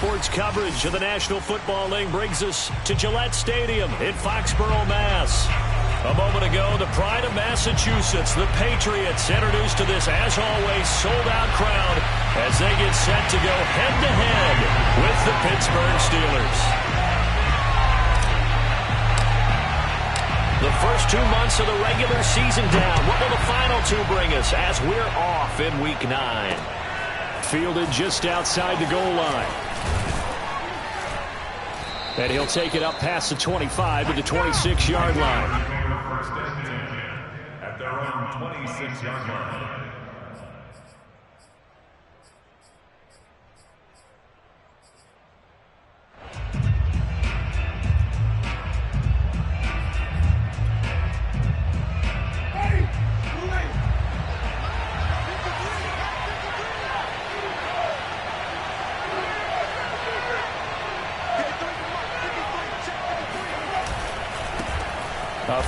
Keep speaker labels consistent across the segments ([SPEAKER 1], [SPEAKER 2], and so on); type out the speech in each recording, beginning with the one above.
[SPEAKER 1] sports coverage of the National Football League brings us to Gillette Stadium in Foxborough, Mass. A moment ago, the pride of Massachusetts, the Patriots, introduced to this, as always, sold-out crowd as they get set to go head-to-head with the Pittsburgh Steelers. The first 2 months of the regular season down. What will the final two bring us as we're off in Week 9? Fielded just outside the goal line. And he'll take it up past the 25 to the 26-yard line. At their own 26-yard line.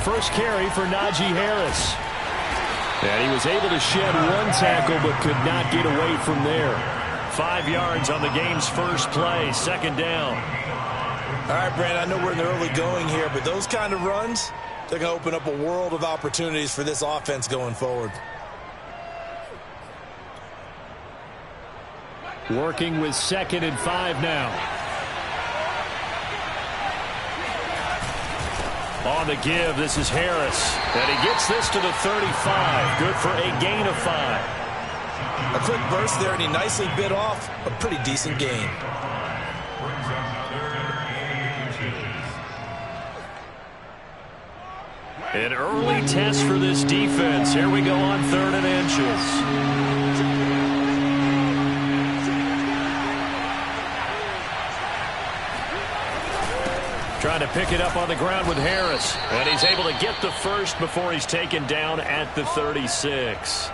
[SPEAKER 1] First carry for Najee Harris. And he was able to shed one tackle but could not get away from there. 5 yards on the game's first play, second down.
[SPEAKER 2] All right, Brandon, I know we're in the early going here, but those kind of runs, they're going to open up a world of opportunities for this offense going forward.
[SPEAKER 1] Working with 2nd and 5 now. On the give, this is Harris. And he gets this to the 35. Good for a gain of 5.
[SPEAKER 2] A quick burst there, and he nicely bit off a pretty decent gain.
[SPEAKER 1] An early test for this defense. Here we go on 3rd and inches. Trying to pick it up on the ground with Harris. And he's able to get the first before he's taken down at the 36.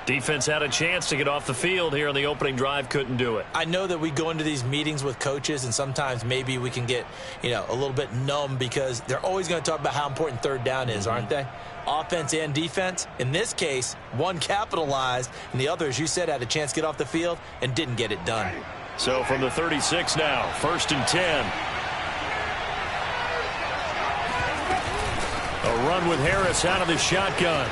[SPEAKER 1] Defense had a chance to get off the field here on the opening drive. Couldn't do it.
[SPEAKER 2] I know that we go into these meetings with coaches, and sometimes maybe we can get, a little bit numb because they're always going to talk about how important 3rd down is, aren't they? Offense and defense. In this case, one capitalized, and the other, as you said, had a chance to get off the field and didn't get it done.
[SPEAKER 1] So from the 36 now, 1st and 10. A run with Harris out of the shotgun.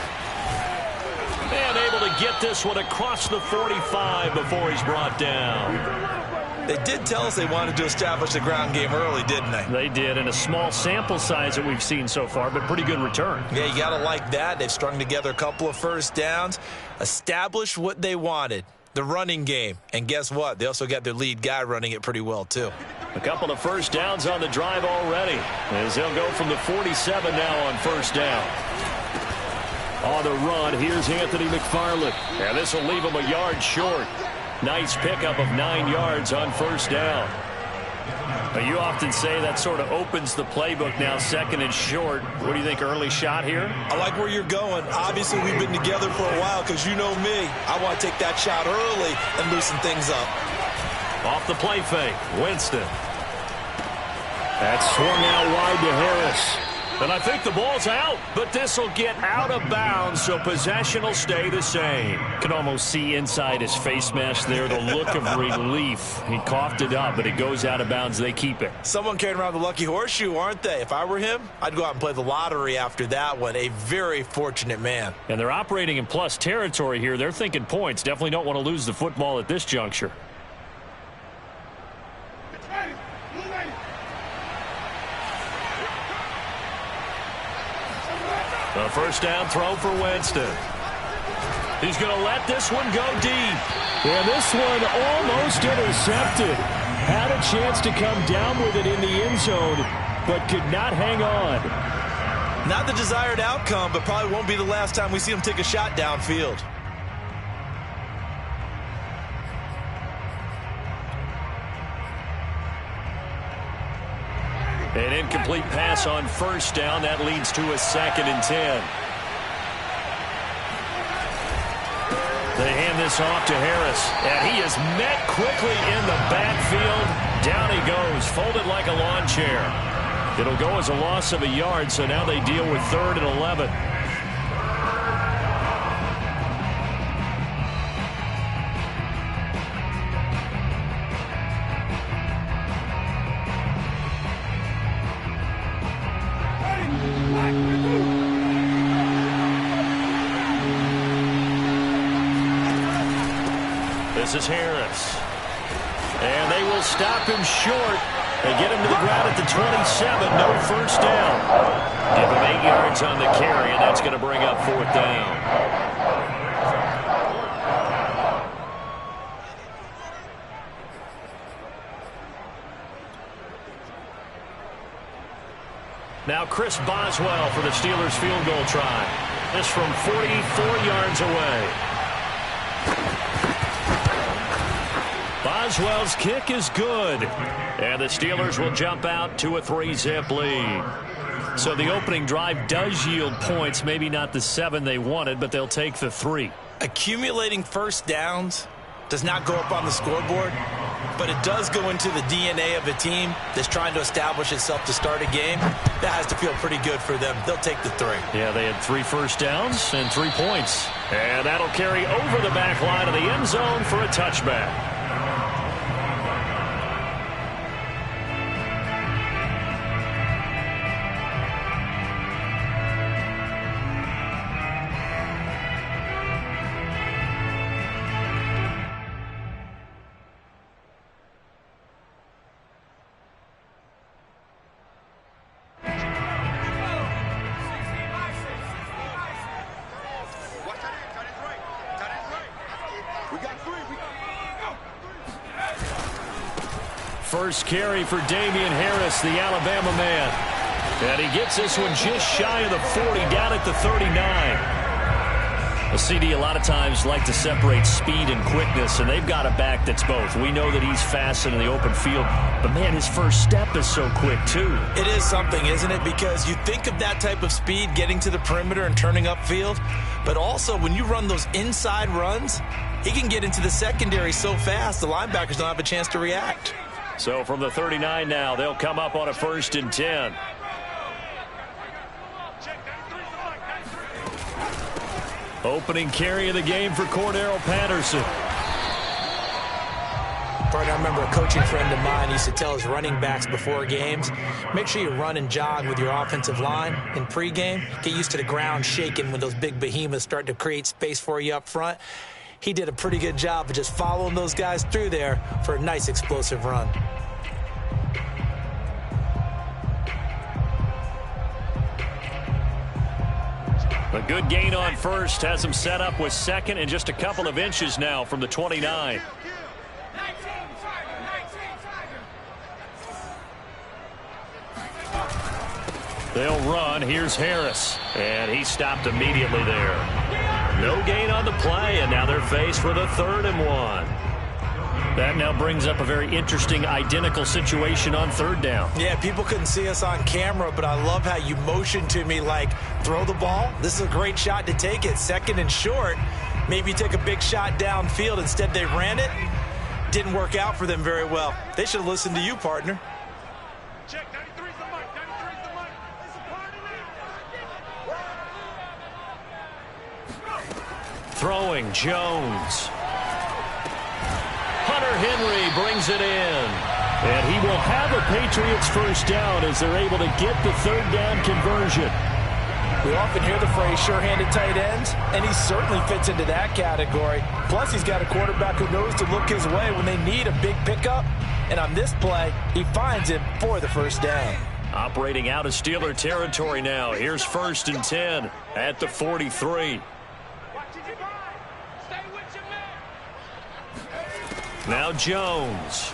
[SPEAKER 1] And able to get this one across the 45 before he's brought down.
[SPEAKER 2] They did tell us they wanted to establish the ground game early, didn't they?
[SPEAKER 1] They did, in a small sample size that we've seen so far, but pretty good return.
[SPEAKER 2] Yeah, you got to like that. They've strung together a couple of first downs, established what they wanted, the running game. And guess what? They also got their lead guy running it pretty well, too.
[SPEAKER 1] A couple of first downs on the drive already, as they'll go from the 47 now on 1st down. On the run, here's Anthony McFarland. And this will leave him a yard short. Nice pickup of 9 yards on 1st down. But you often say that sort of opens the playbook now, 2nd and short. What do you think, early shot here?
[SPEAKER 2] I like where you're going. Obviously, we've been together for a while because you know me. I want to take that shot early and loosen things up.
[SPEAKER 1] Off the play fake, Winston. That's swung out wide to Harris. And I think the ball's out, but this will get out of bounds, so possession will stay the same. Can almost see inside his face mask there the look of relief. He coughed it up, but it goes out of bounds. They keep it.
[SPEAKER 2] Someone carrying around the lucky horseshoe, aren't they? If I were him, I'd go out and play the lottery after that one. A very fortunate man.
[SPEAKER 1] And they're operating in plus territory here. They're thinking points. Definitely don't want to lose the football at this juncture. The first down throw for Winston. He's going to let this one go deep. And this one almost intercepted. Had a chance to come down with it in the end zone, but could not hang on.
[SPEAKER 2] Not the desired outcome, but probably won't be the last time we see him take a shot downfield.
[SPEAKER 1] An incomplete pass on 1st down. That leads to a 2nd and 10. They hand this off to Harris, and he is met quickly in the backfield. Down he goes, folded like a lawn chair. It'll go as a loss of a yard, so now they deal with 3rd and 11. This is Harris. And they will stop him short. They get him to the ground at the 27. No first down. Give him 8 yards on the carry, and that's going to bring up 4th down. Now Chris Boswell for the Steelers field goal try. This from 44 yards away. Boswell's kick is good. And the Steelers will jump out to a 3-zip lead. So the opening drive does yield points. Maybe not the 7 they wanted, but they'll take the 3.
[SPEAKER 2] Accumulating first downs does not go up on the scoreboard, but it does go into the DNA of a team that's trying to establish itself to start a game. That has to feel pretty good for them. They'll take the 3.
[SPEAKER 1] Yeah, they had 3 first downs and 3 points. And that'll carry over the back line of the end zone for a touchback. First carry for Damian Harris, the Alabama man. And he gets this one just shy of the 40, down at the 39. A CD a lot of times like to separate speed and quickness, and they've got a back that's both. We know that he's fast in the open field, but, man, his first step is so quick, too.
[SPEAKER 2] It is something, isn't it? Because you think of that type of speed getting to the perimeter and turning upfield, but also when you run those inside runs, he can get into the secondary so fast the linebackers don't have a chance to react.
[SPEAKER 1] So from the 39 now, they'll come up on a 1st and 10. Opening carry of the game for Cordero Patterson.
[SPEAKER 2] I remember a coaching friend of mine used to tell his running backs before games, make sure you run and jog with your offensive line in pregame. Get used to the ground shaking when those big behemoths start to create space for you up front. He did a pretty good job of just following those guys through there for a nice explosive run.
[SPEAKER 1] A good gain on first has him set up with 2nd and just a couple of inches now from the 29. They'll run. Here's Harris. And he stopped immediately there. No gain on the play, and now they're faced with a 3rd and 1. That now brings up a very interesting identical situation on 3rd down.
[SPEAKER 2] Yeah, people couldn't see us on camera, but I love how you motioned to me like, throw the ball. This is a great shot to take it. 2nd and short. Maybe take a big shot downfield. Instead, they ran it. Didn't work out for them very well. They should have listened to you, partner.
[SPEAKER 3] Check, 93's the mic. 93's the mic. It's a party now.
[SPEAKER 1] Throwing Jones. Hunter Henry brings it in. And he will have a Patriots first down as they're able to get the 3rd down conversion.
[SPEAKER 2] We often hear the phrase sure-handed tight ends, and he certainly fits into that category. Plus, he's got a quarterback who knows to look his way when they need a big pickup. And on this play, he finds him for the first down.
[SPEAKER 1] Operating out of Steeler territory now. Here's 1st and 10 at the 43. Now Jones.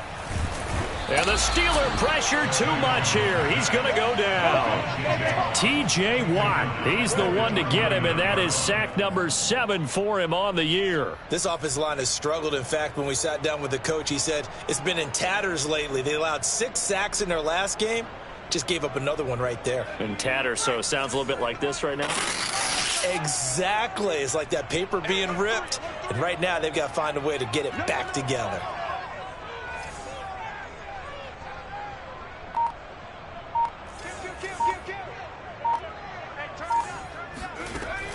[SPEAKER 1] And the Steeler pressure too much here. He's going to go down. T.J. Watt, he's the one to get him, and that is sack number 7 for him on the year.
[SPEAKER 2] This offensive line has struggled. In fact, when we sat down with the coach, he said it's been in tatters lately. They allowed 6 sacks in their last game. Just gave up another one right there.
[SPEAKER 1] In tatters, so it sounds a little bit like this right now.
[SPEAKER 2] Exactly. It's like that paper being ripped. And right now, they've got to find a way to get it back together.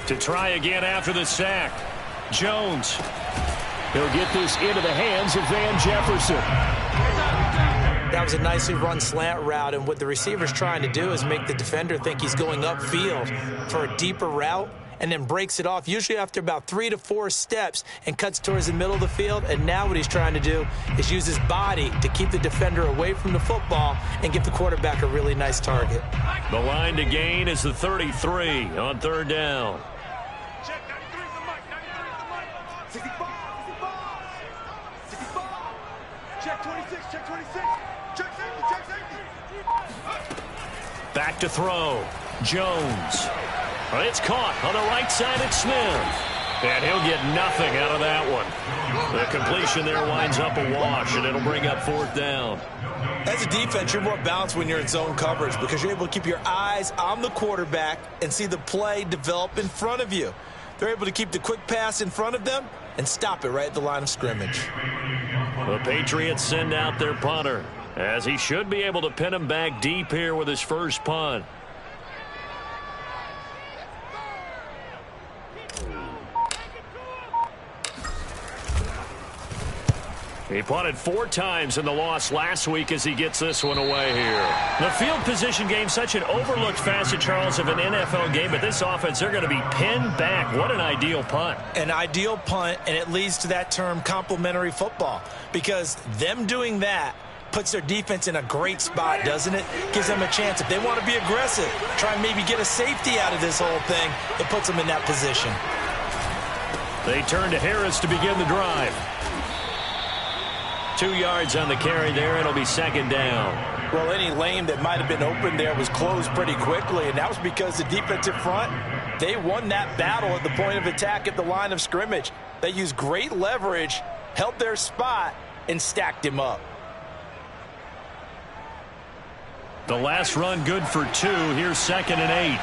[SPEAKER 1] To try again after the sack. Jones. He'll get this into the hands of Van Jefferson.
[SPEAKER 2] That was a nicely run slant route, and what the receiver's trying to do is make the defender think he's going upfield for a deeper route, and then breaks it off, usually after about 3 to 4 steps, and cuts towards the middle of the field. And now what he's trying to do is use his body to keep the defender away from the football and give the quarterback a really nice target.
[SPEAKER 1] The line to gain is the 33 on third down.
[SPEAKER 3] Check 93 is the mic. 93 is the mic. 65. 65. 65. Check 26. Check 26. Check safety. Check safety.
[SPEAKER 1] Back to throw. Jones. It's caught on the right side at Smith. And he'll get nothing out of that one. The completion there winds up a wash, and it'll bring up fourth down.
[SPEAKER 2] As a defense, you're more balanced when you're in zone coverage because you're able to keep your eyes on the quarterback and see the play develop in front of you. They're able to keep the quick pass in front of them and stop it right at the line of scrimmage.
[SPEAKER 1] The Patriots send out their punter, as he should be able to pin him back deep here with his first punt. He punted 4 times in the loss last week as he gets this one away here. The field position game, such an overlooked facet, Charles, of an NFL game, but this offense, they're going to be pinned back. What an ideal punt.
[SPEAKER 2] An ideal punt, and it leads to that term complementary football, because them doing that puts their defense in a great spot, doesn't it? Gives them a chance. If they want to be aggressive, try and maybe get a safety out of this whole thing, it puts them in that position.
[SPEAKER 1] They turn to Harris to begin the drive. 2 yards on the carry there. It'll be second down.
[SPEAKER 2] Well, any lane that might have been open there was closed pretty quickly, and that was because the defensive front, they won that battle at the point of attack at the line of scrimmage. They used great leverage, held their spot, and stacked him up.
[SPEAKER 1] The last run good for 2. Here's 2nd and 8.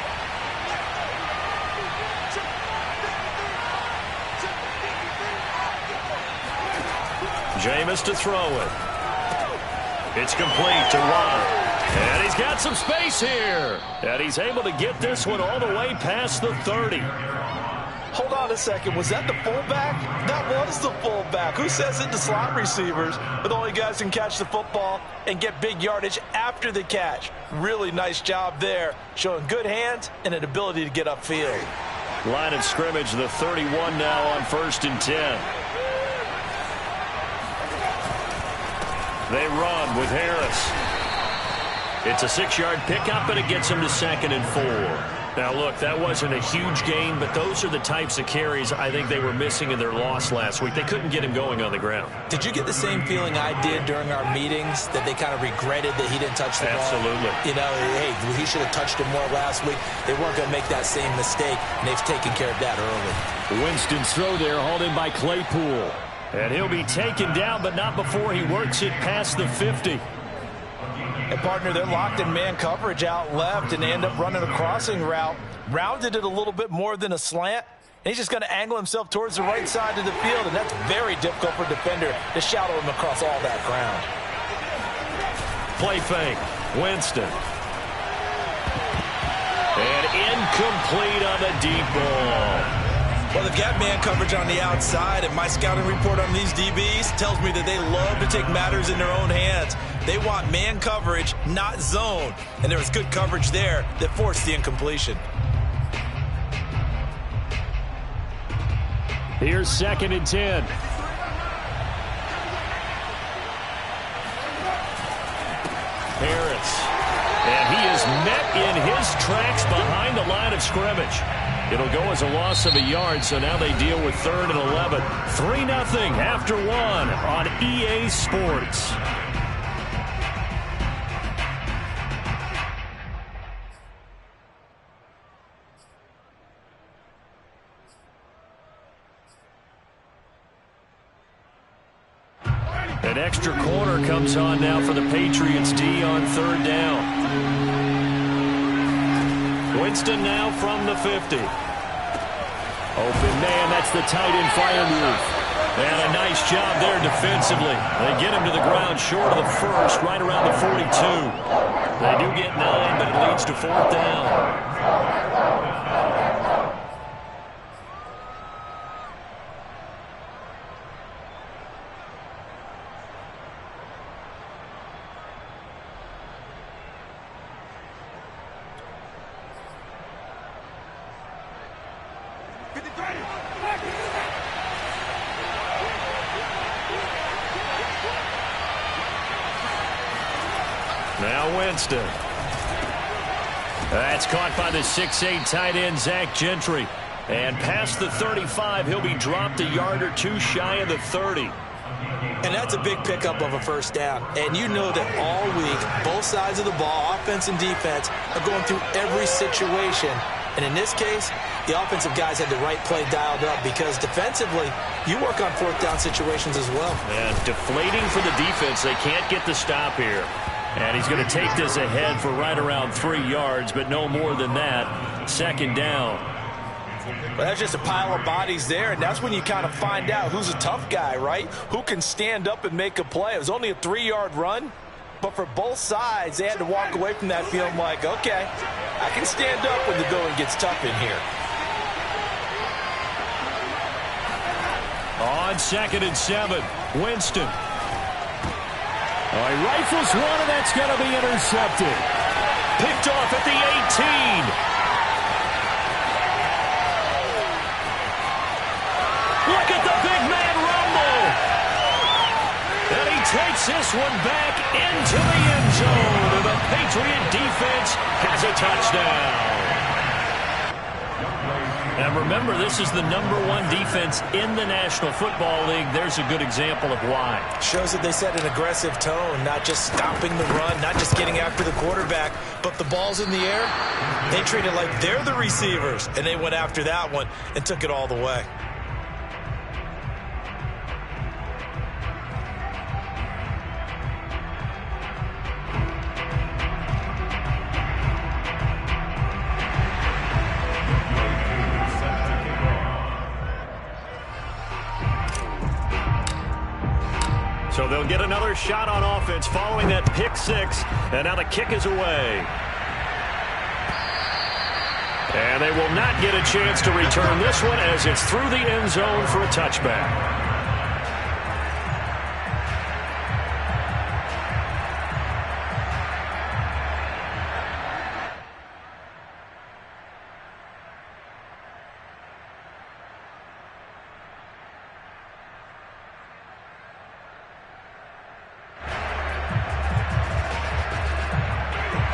[SPEAKER 1] Jameis to throw it. It's complete to Watt. And he's got some space here. And he's able to get this one all the way past the 30.
[SPEAKER 2] Hold on a second. Was that the fullback? That was the fullback. Who says it to slot receivers? But the only guys who can catch the football and get big yardage after the catch. Really nice job there. Showing good hands and an ability to get upfield.
[SPEAKER 1] Line of scrimmage, the 31 now on 1st and 10. They run with Harris. It's a 6-yard pickup, and it gets him to 2nd and 4. Now, look, that wasn't a huge gain, but those are the types of carries I think they were missing in their loss last week. They couldn't get him going on the ground.
[SPEAKER 2] Did you get the same feeling I did during our meetings, that they kind of regretted that he didn't touch the ball?
[SPEAKER 1] Absolutely.
[SPEAKER 2] You know, hey, he should have touched it more last week. They weren't going to make that same mistake, and they've taken care of that early.
[SPEAKER 1] Winston's throw there hauled in by Claypool. And he'll be taken down, but not before he works it past the 50.
[SPEAKER 2] And, partner, they're locked in man coverage out left, and they end up running a crossing route. Rounded it a little bit more than a slant. And he's just going to angle himself towards the right side of the field, and that's very difficult for a defender to shadow him across all that ground.
[SPEAKER 1] Play fake. Winston. And incomplete on the deep ball.
[SPEAKER 2] Well, they've got man coverage on the outside, and my scouting report on these DBs tells me that they love to take matters in their own hands. They want man coverage, not zone. And there was good coverage there that forced the incompletion.
[SPEAKER 1] Here's 2nd and 10. Harris. And he is met in his tracks behind the line of scrimmage. It'll go as a loss of a yard, so now they deal with 3rd and 11. 3-0 after 1 on EA Sports. An extra corner comes on now for the Patriots D on 3rd down. Winston now from the 50. Open man, that's the tight end fire move. And a nice job there defensively. They get him to the ground short of the first, right around the 42. They do get 9, but it leads to 4th down. Now Winston. That's caught by the 6'8" tight end, Zach Gentry. And past the 35, he'll be dropped a yard or two shy of the 30.
[SPEAKER 2] And that's a big pickup of a first down. And you know that all week, both sides of the ball, offense and defense, are going through every situation. And in this case, the offensive guys had the right play dialed up because defensively, you work on fourth down situations as well.
[SPEAKER 1] And deflating for the defense. They can't get the stop here. And he's going to take this ahead for right around 3 yards, but no more than that. Second down.
[SPEAKER 2] Well, that's just a pile of bodies there, and that's when you kind of find out who's a tough guy, right? Who can stand up and make a play. It was only a 3-yard run, but for both sides, they had to walk away from that feeling like, okay, I can stand up when the going gets tough in here.
[SPEAKER 1] On 2nd and 7, Winston. He rifles one, and that's going to be intercepted. Picked off at the 18. Look at the big man rumble. And he takes this one back into the end zone. And the Patriot defense has a touchdown. And remember, this is the #1 defense in the National Football League. There's a good example of why.
[SPEAKER 2] Shows that they set an aggressive tone, not just stopping the run, not just getting after the quarterback, but the ball's in the air. They treat it like they're the receivers, and they went after that one and took it all the way.
[SPEAKER 1] So they'll get another shot on offense following that pick six. And now the kick is away. And they will not get a chance to return this one as it's through the end zone for a touchback.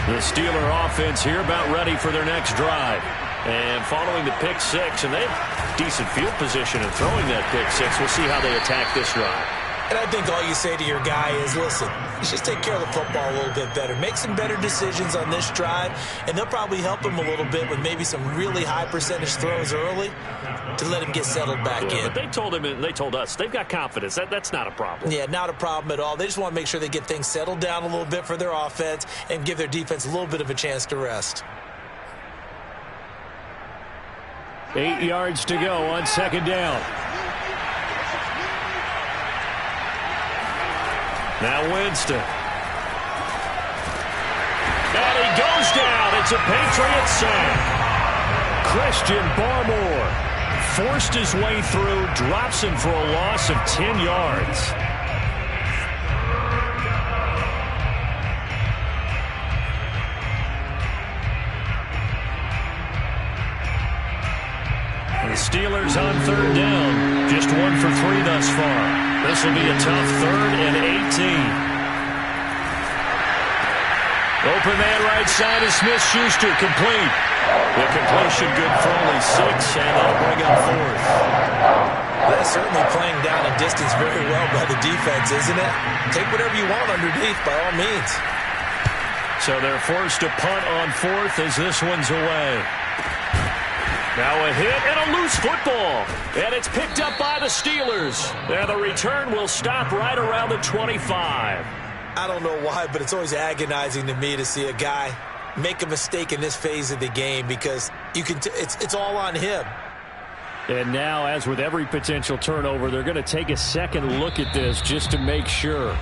[SPEAKER 1] The Steeler offense here about ready for their next drive. And following the pick six, and they have decent field position in throwing that pick six. We'll see how they attack this drive.
[SPEAKER 2] And I think all you say to your guy is, listen, let's just take care of the football a little bit better. Make some better decisions on this drive, and they'll probably help him a little bit with maybe some really high percentage throws early to let him get settled back in.
[SPEAKER 1] But they told him, and they told us, they've got confidence. That's not a problem.
[SPEAKER 2] Yeah, not a problem at all. They just want to make sure they get things settled down a little bit for their offense and give their defense a little bit of a chance to rest.
[SPEAKER 1] 8 yards to go on second down. Now Winston. And he goes down. It's a Patriot sack. Christian Barmore forced his way through, drops him for a loss of 10 yards. The Steelers on third down. Just 1 for 3 thus far. This will be a tough 3rd and 18. Open man right side is Smith-Schuster, complete. The completion good for only 6, and that'll bring up 4th.
[SPEAKER 2] That's certainly playing down a distance very well by the defense, isn't it? Take whatever you want underneath, by all means.
[SPEAKER 1] So they're forced to punt on 4th as this one's away. Now a hit and a loose football. And it's picked up by the Steelers. And the return will stop right around the 25.
[SPEAKER 2] I don't know why, but it's always agonizing to me to see a guy make a mistake in this phase of the game because you can it's all on him.
[SPEAKER 1] And now, as with every potential turnover, they're going to take a second look at this just to make sure.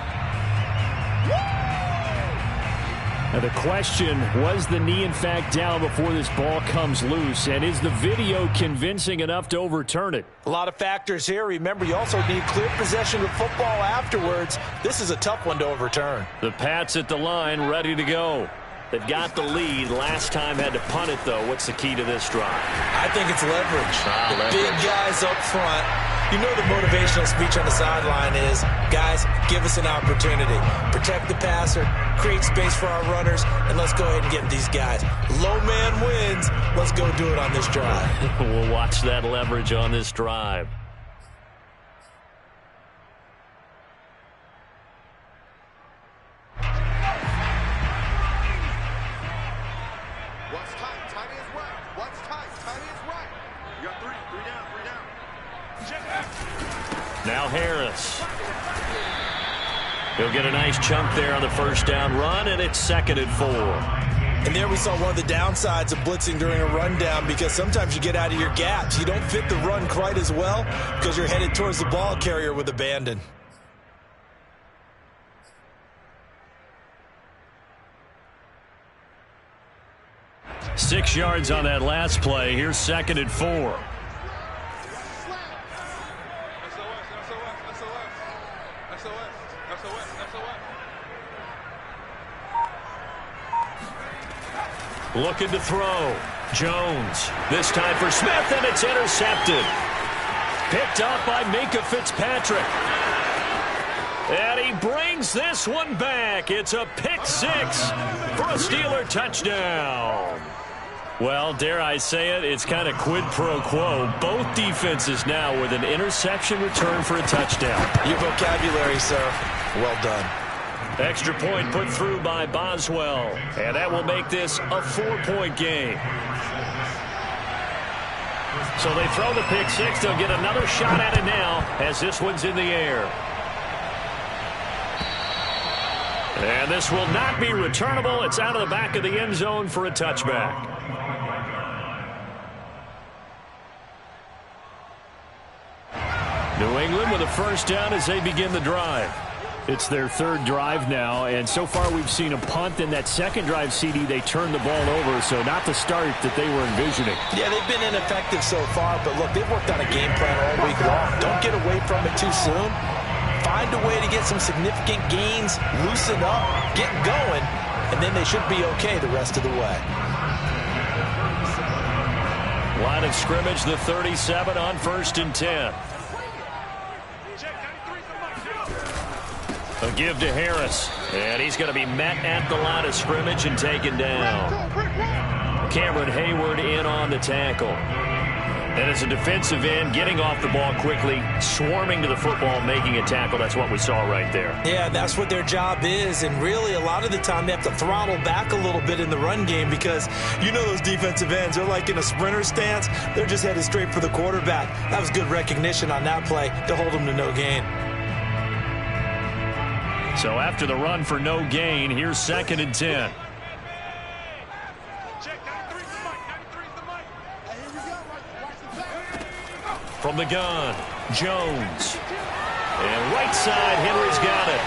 [SPEAKER 1] Now the question, was the knee in fact down before this ball comes loose? And is the video convincing enough to overturn it?
[SPEAKER 2] A lot of factors here. Remember, you also need clear possession of football afterwards. This is a tough one to overturn.
[SPEAKER 1] The Pats at the line, ready to go. They've got the lead. Last time had to punt it, though. What's the key to this drive?
[SPEAKER 2] I think it's leverage.
[SPEAKER 1] Leverage.
[SPEAKER 2] Big guys up front. You know the motivational speech on the sideline is, guys, give us an opportunity. Protect the passer, create space for our runners, and let's go ahead and get these guys. Low man wins. Let's go do it on this drive.
[SPEAKER 1] We'll watch that leverage on this drive.
[SPEAKER 3] What's tight? Tight is right. What's tight? Tight is right. You got three. Three down. Three down. Check back.
[SPEAKER 1] Now Harris. He'll get a nice chunk there on the first down run, and it's 2nd and 4.
[SPEAKER 2] And there we saw one of the downsides of blitzing during a rundown, because sometimes you get out of your gaps. You don't fit the run quite as well because you're headed towards the ball carrier with abandon.
[SPEAKER 1] Six yards on that last play. Here's 2nd and 4. Looking to throw. Jones. This time for Smith, and it's intercepted. Picked up by Minka Fitzpatrick. And he brings this one back. It's a pick six for a Steeler touchdown. Well, dare I say it, it's kind of quid pro quo. Both defenses now with an interception return for a touchdown.
[SPEAKER 2] Your vocabulary, sir. Well done.
[SPEAKER 1] Extra point put through by Boswell. And that will make this a 4-point game. So they throw the pick six. They'll get another shot at it now as this one's in the air. And this will not be returnable. It's out of the back of the end zone for a touchback. New England with a first down as they begin the drive. It's their third drive now, and so far we've seen a punt. In that second drive, CD, they turned the ball over, so not the start that they were envisioning.
[SPEAKER 2] Yeah, they've been ineffective so far, but look, they've worked on a game plan all week long. Don't get away from it too soon. Find a way to get some significant gains, loosen up, get going, and then they should be okay the rest of the way.
[SPEAKER 1] Line of scrimmage, the 37 on 1st and 10. A give to Harris, and he's going to be met at the line of scrimmage and taken down. Cameron Hayward in on the tackle. And as a defensive end, getting off the ball quickly, swarming to the football, making a tackle. That's what we saw right there.
[SPEAKER 2] Yeah, that's what their job is, and really a lot of the time they have to throttle back a little bit in the run game, because you know those defensive ends, they're like in a sprinter stance. They're just headed straight for the quarterback. That was good recognition on that play to hold them to no gain.
[SPEAKER 1] So after the run for no gain, here's 2nd and 10. From the gun, Jones. And right side, Henry's got it.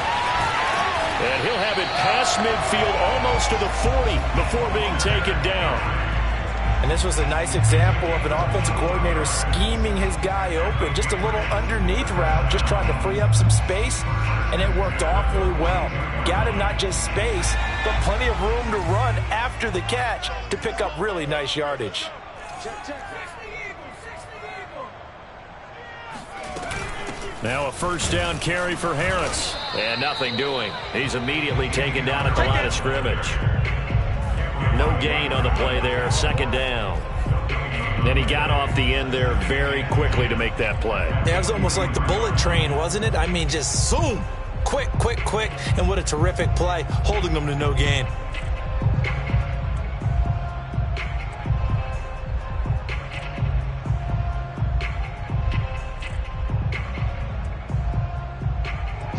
[SPEAKER 1] And he'll have it past midfield almost to the 40 before being taken down.
[SPEAKER 2] And this was a nice example of an offensive coordinator scheming his guy open. Just a little underneath route, just trying to free up some space, and it worked awfully well. Got him not just space, but plenty of room to run after the catch to pick up really nice yardage.
[SPEAKER 1] Now a first down carry for Harris. And nothing doing. He's immediately taken down at the line of scrimmage. No gain on the play there, 2nd down. Then he got off the end there very quickly to make that play.
[SPEAKER 2] Yeah, it was almost like the bullet train, wasn't it? I mean, just zoom, quick, quick, quick, and what a terrific play, holding them to no gain.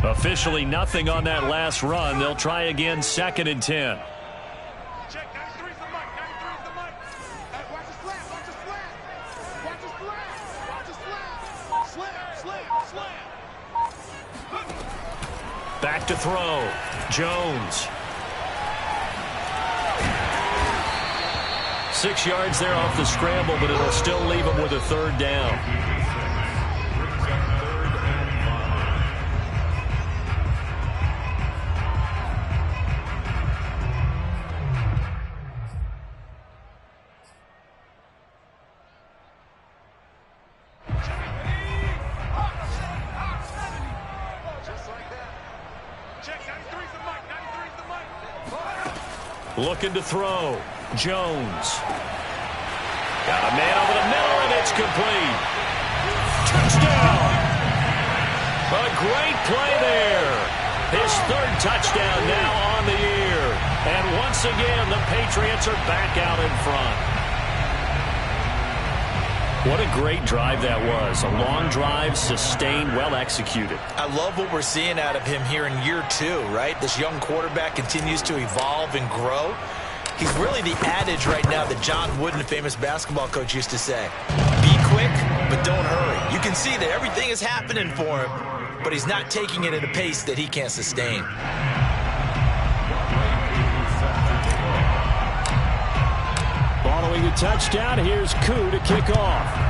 [SPEAKER 1] Officially nothing on that last run. They'll try again, 2nd and 10. Back to throw. Jones. 6 yards there off the scramble, but it'll still leave him with a 3rd down. Looking to throw. Jones. Got a man over the middle, and it's complete. Touchdown. A great play there. His third touchdown now on the year. And once again, the Patriots are back out in front. What a great drive that was. A long drive, sustained, well executed. I love what we're seeing out of him here in year 2, right? This young quarterback continues to evolve and grow. He's really the adage right now that John Wooden, the famous basketball coach, used to say. Be quick, but don't hurry. You can see that everything is happening for him, but he's not taking it at a pace that he can't sustain. Following the touchdown, here's Koo to kick off.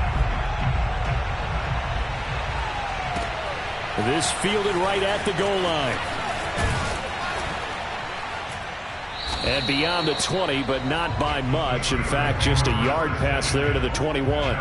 [SPEAKER 1] This fielded right at the goal line. And beyond the 20, but not by much. In fact, just a yard pass there to the 21.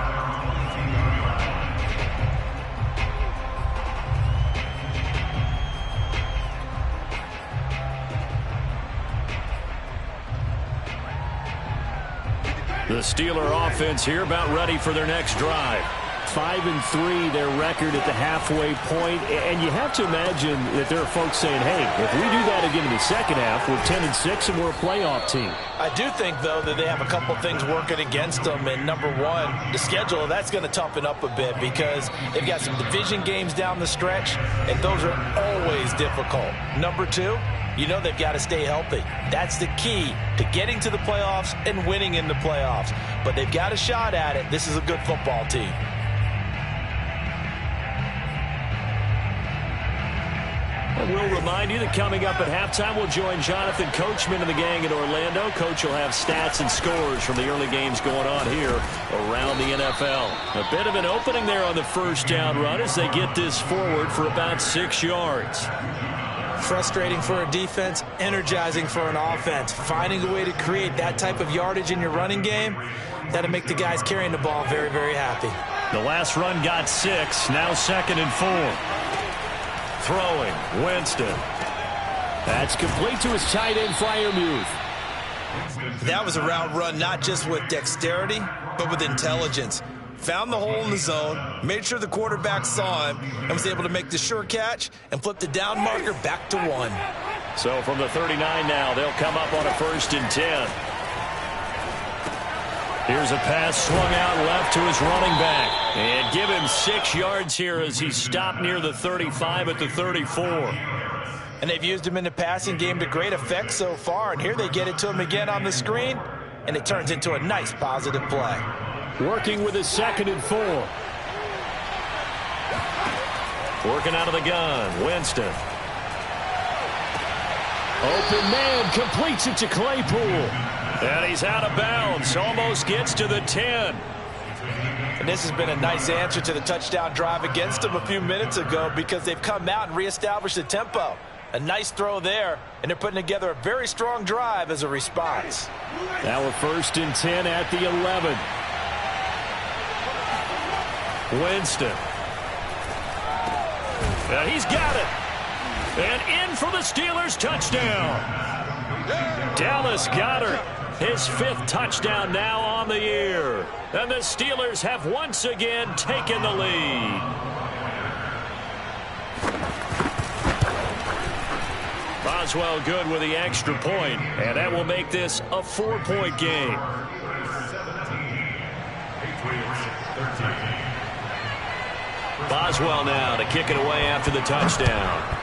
[SPEAKER 1] The Steeler offense here about ready for their next drive. 5-3 their record at the halfway point, and you have to imagine that there are folks saying, hey, if we do that again in the second half, we're 10-6 and we're a playoff team.
[SPEAKER 2] I do think, though, that they have a couple things working against them, and number one, the schedule, that's going to toughen up a bit because they've got some division games down the stretch, and those are always difficult. Number two, you know they've got to stay healthy. That's the key to getting to the playoffs and winning in the playoffs. But they've got a shot at it. This is a good football team.
[SPEAKER 1] And we'll remind you that coming up at halftime, we'll join Jonathan Coachman and the gang in Orlando. Coach will have stats and scores from the early games going on here around the NFL. A bit of an opening there on the first down run as they get this forward for about 6 yards.
[SPEAKER 2] Frustrating for a defense, energizing for an offense. Finding a way to create that type of yardage in your running game, that'll make the guys carrying the ball very, very happy.
[SPEAKER 1] The last run got 6, now 2nd and 4. Throwing, Winston. That's complete to his tight end, Freiermuth.
[SPEAKER 2] That was a route run not just with dexterity, but with intelligence. Found the hole in the zone, made sure the quarterback saw him, and was able to make the sure catch and flip the down marker back to 1.
[SPEAKER 1] So from the 39 now, they'll come up on a 1st and 10. Here's a pass swung out left to his running back. And give him 6 yards here as he stopped near the 35 at the 34.
[SPEAKER 2] And they've used him in the passing game to great effect so far. And here they get it to him again on the screen. And it turns into a nice positive play.
[SPEAKER 1] Working with his 2nd and 4. Working out of the gun, Winston. Open man, completes it to Claypool. And he's out of bounds, almost gets to the 10.
[SPEAKER 2] And this has been a nice answer to the touchdown drive against them a few minutes ago because they've come out and reestablished the tempo. A nice throw there, and they're putting together a very strong drive as a response.
[SPEAKER 1] Now a 1st and 10 at the 11. Winston. And he's got it. And in for the Steelers touchdown. Dallas Goedert, his 5th touchdown now on the year. And the Steelers have once again taken the lead. Boswell good with the extra point, and that will make this a 4-point game. Boswell now to kick it away after the touchdown.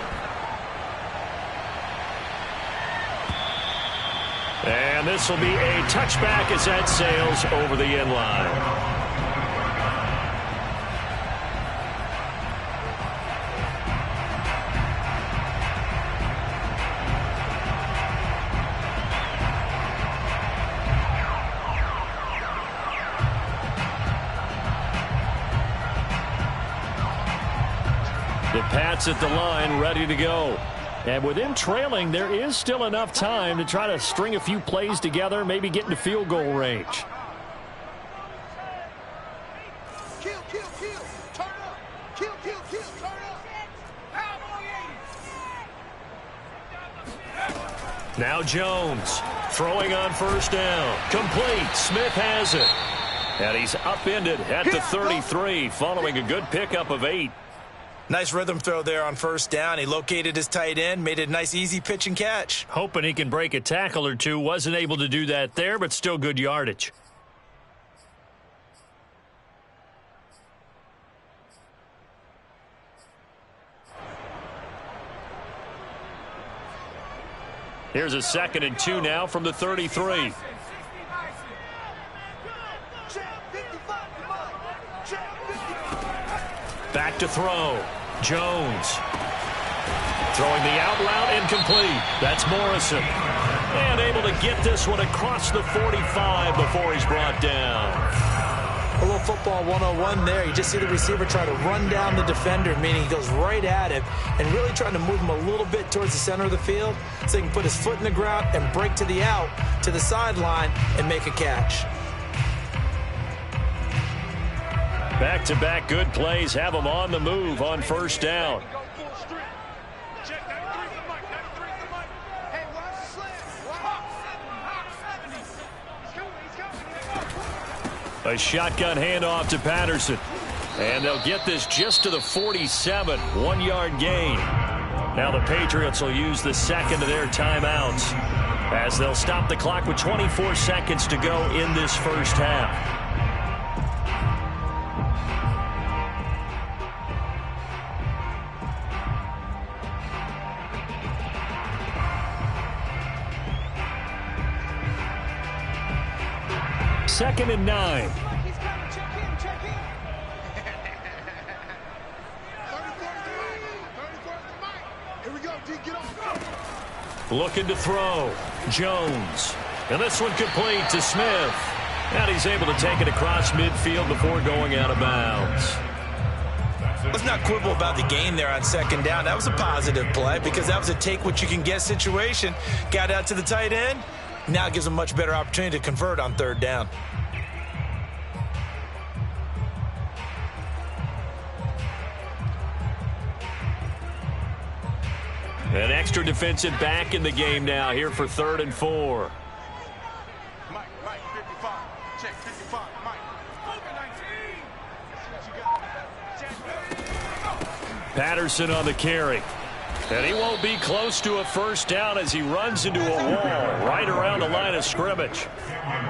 [SPEAKER 1] And this will be a touchback as that sails over the end line. The Pats at the line, ready to go. And with them trailing, there is still enough time to try to string a few plays together, maybe get into field goal range.
[SPEAKER 3] Kill, kill, kill. Turn up. Kill, kill, kill. Turn up.
[SPEAKER 1] Now Jones. Throwing on first down. Complete. Smith has it. And he's upended at the 33 following a good pickup of 8.
[SPEAKER 2] Nice rhythm throw there on first down. He located his tight end, made it a nice easy pitch and catch.
[SPEAKER 1] Hoping he can break a tackle or two. Wasn't able to do that there, but still good yardage. Here's a 2nd and 2 now from the 33. Back to throw. Jones. Throwing the out route, incomplete. That's Morrison. And able to get this one across the 45 before he's brought down.
[SPEAKER 2] A little football 101 there. You just see the receiver try to run down the defender, meaning he goes right at him and really trying to move him a little bit towards the center of the field so he can put his foot in the ground and break to the out, to the sideline, and make a catch.
[SPEAKER 1] Back-to-back good plays have him on the move on first down. A shotgun handoff to Patterson. And they'll get this just to the 47, 1-yard gain. Now the Patriots will use the second of their timeouts as they'll stop the clock with 24 seconds to go in this first half. Second and 9. Looking to throw. Jones. And this one complete to Smith. And he's able to take it across midfield before going out of bounds.
[SPEAKER 2] Let's not quibble about the gain there on second down. That was a positive play because that was a take-what-you-can-get situation. Got out to the tight end. Now it gives them a much better opportunity to convert on third down.
[SPEAKER 1] An extra defensive back in the game now here for 3rd and 4.
[SPEAKER 3] Mike, 55. Check 55, Mike.
[SPEAKER 1] Patterson on the carry. And he won't be close to a first down as he runs into a wall right around the line of scrimmage.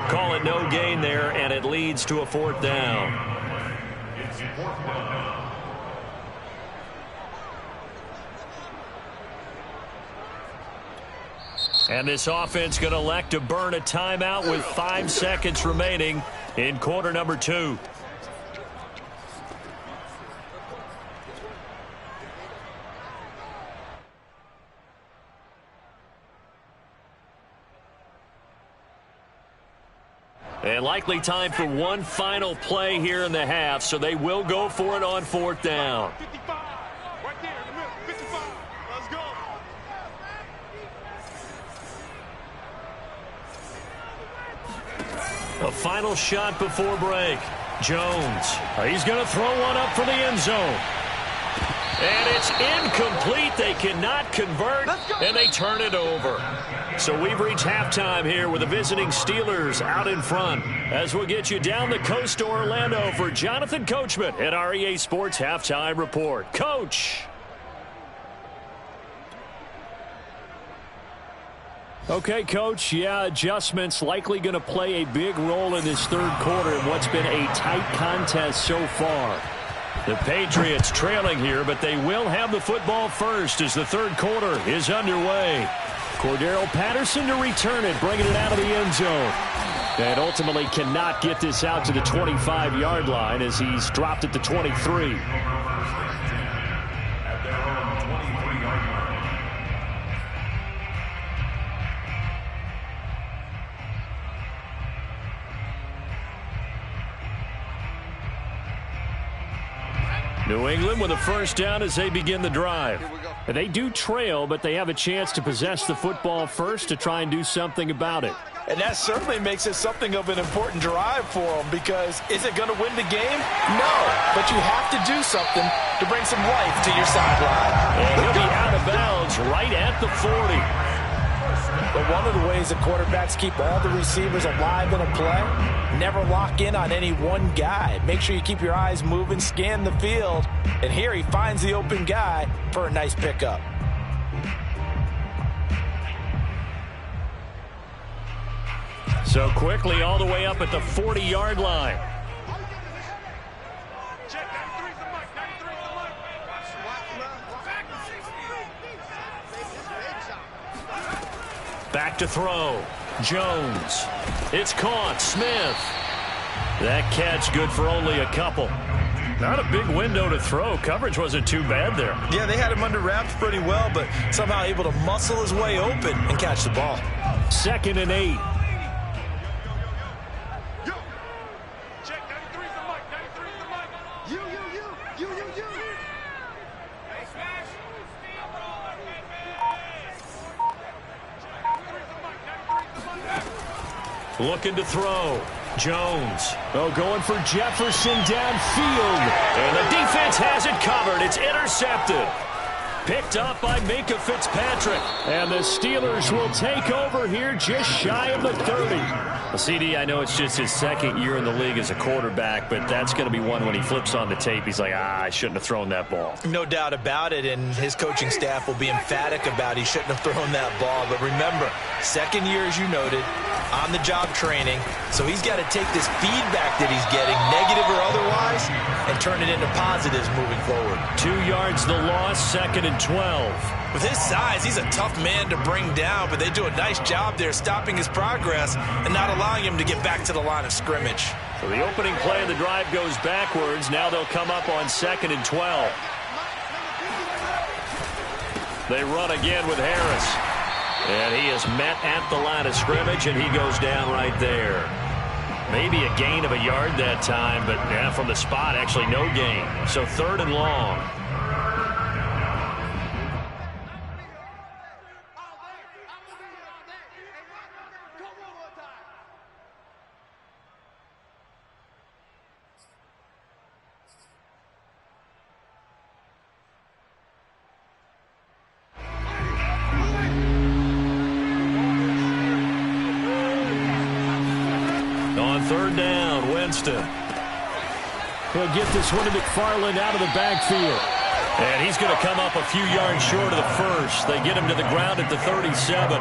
[SPEAKER 1] Call it no gain there, and it leads to a 4th down. And this offense going to elect to burn a timeout with 5 seconds remaining in quarter number 2. And likely time for one final play here in the half, so they will go for it on 4th down.
[SPEAKER 3] 55. Right there in the middle. 55. Let's go.
[SPEAKER 1] A final shot before break. Jones. He's going to throw one up for the end zone. And it's incomplete. They cannot convert, and they turn it over. So we've reached halftime here with the visiting Steelers out in front. As we'll get you down the coast to Orlando for Jonathan Coachman at our EA Sports Halftime Report. Coach. Okay, Coach, yeah, adjustments likely going to play a big role in this third quarter in what's been a tight contest so far. The Patriots trailing here, but they will have the football first as the third quarter is underway. Cordero Patterson to return it, bringing it out of the end zone. And ultimately cannot get this out to the 25-yard line as he's dropped at the 23. New England with a first down as they begin the drive. They do trail, but they have a chance to possess the football first to try and do something about it.
[SPEAKER 2] And that certainly makes it something of an important drive for them because is it going to win the game? No, but you have to do something to bring some life to your sideline.
[SPEAKER 1] And he'll be out of bounds right at the 40.
[SPEAKER 2] But one of the ways that quarterbacks keep all the receivers alive in a play, never lock in on any one guy. Make sure you keep your eyes moving, scan the field, and here he finds the open guy for a nice pickup.
[SPEAKER 1] So quickly all the way up at the 40-yard line. Back to throw. Jones. It's caught. Smith. That catch good for only a couple. Not a big window to throw. Coverage wasn't too bad there.
[SPEAKER 2] Yeah, they had him under wraps pretty well, but somehow able to muscle his way open and catch the ball.
[SPEAKER 1] 2nd and 8. Looking to throw. Jones. Oh, going for Jefferson downfield. And the defense has it covered. It's intercepted. Picked up by Minkah Fitzpatrick. And the Steelers will take over here just shy of the 30. Well, CD, I know it's just his 2nd year in the league as a quarterback, but that's going to be one when he flips on the tape. He's like, I shouldn't have thrown that ball.
[SPEAKER 2] No doubt about it, and his coaching staff will be emphatic about he shouldn't have thrown that ball. But remember, 2nd year, as you noted, on-the-job training, so he's got to take this feedback that he's getting, negative or otherwise, and turn it into positives moving forward.
[SPEAKER 1] 2 yards the loss, 2nd and 12.
[SPEAKER 2] With his size, he's a tough man to bring down, but they do a nice job there stopping his progress and not allowing him to get back to the line of scrimmage.
[SPEAKER 1] So the opening play of the drive goes backwards. Now they'll come up on 2nd and 12. They run again with Harris. And he is met at the line of scrimmage, and he goes down right there. Maybe a gain of a yard that time, but yeah, from the spot, actually no gain. So 3rd and long. On 3rd down, Winston. He'll get this one to McFarland out of the backfield. And he's going to come up a few yards short of the first. They get him to the ground at the 37.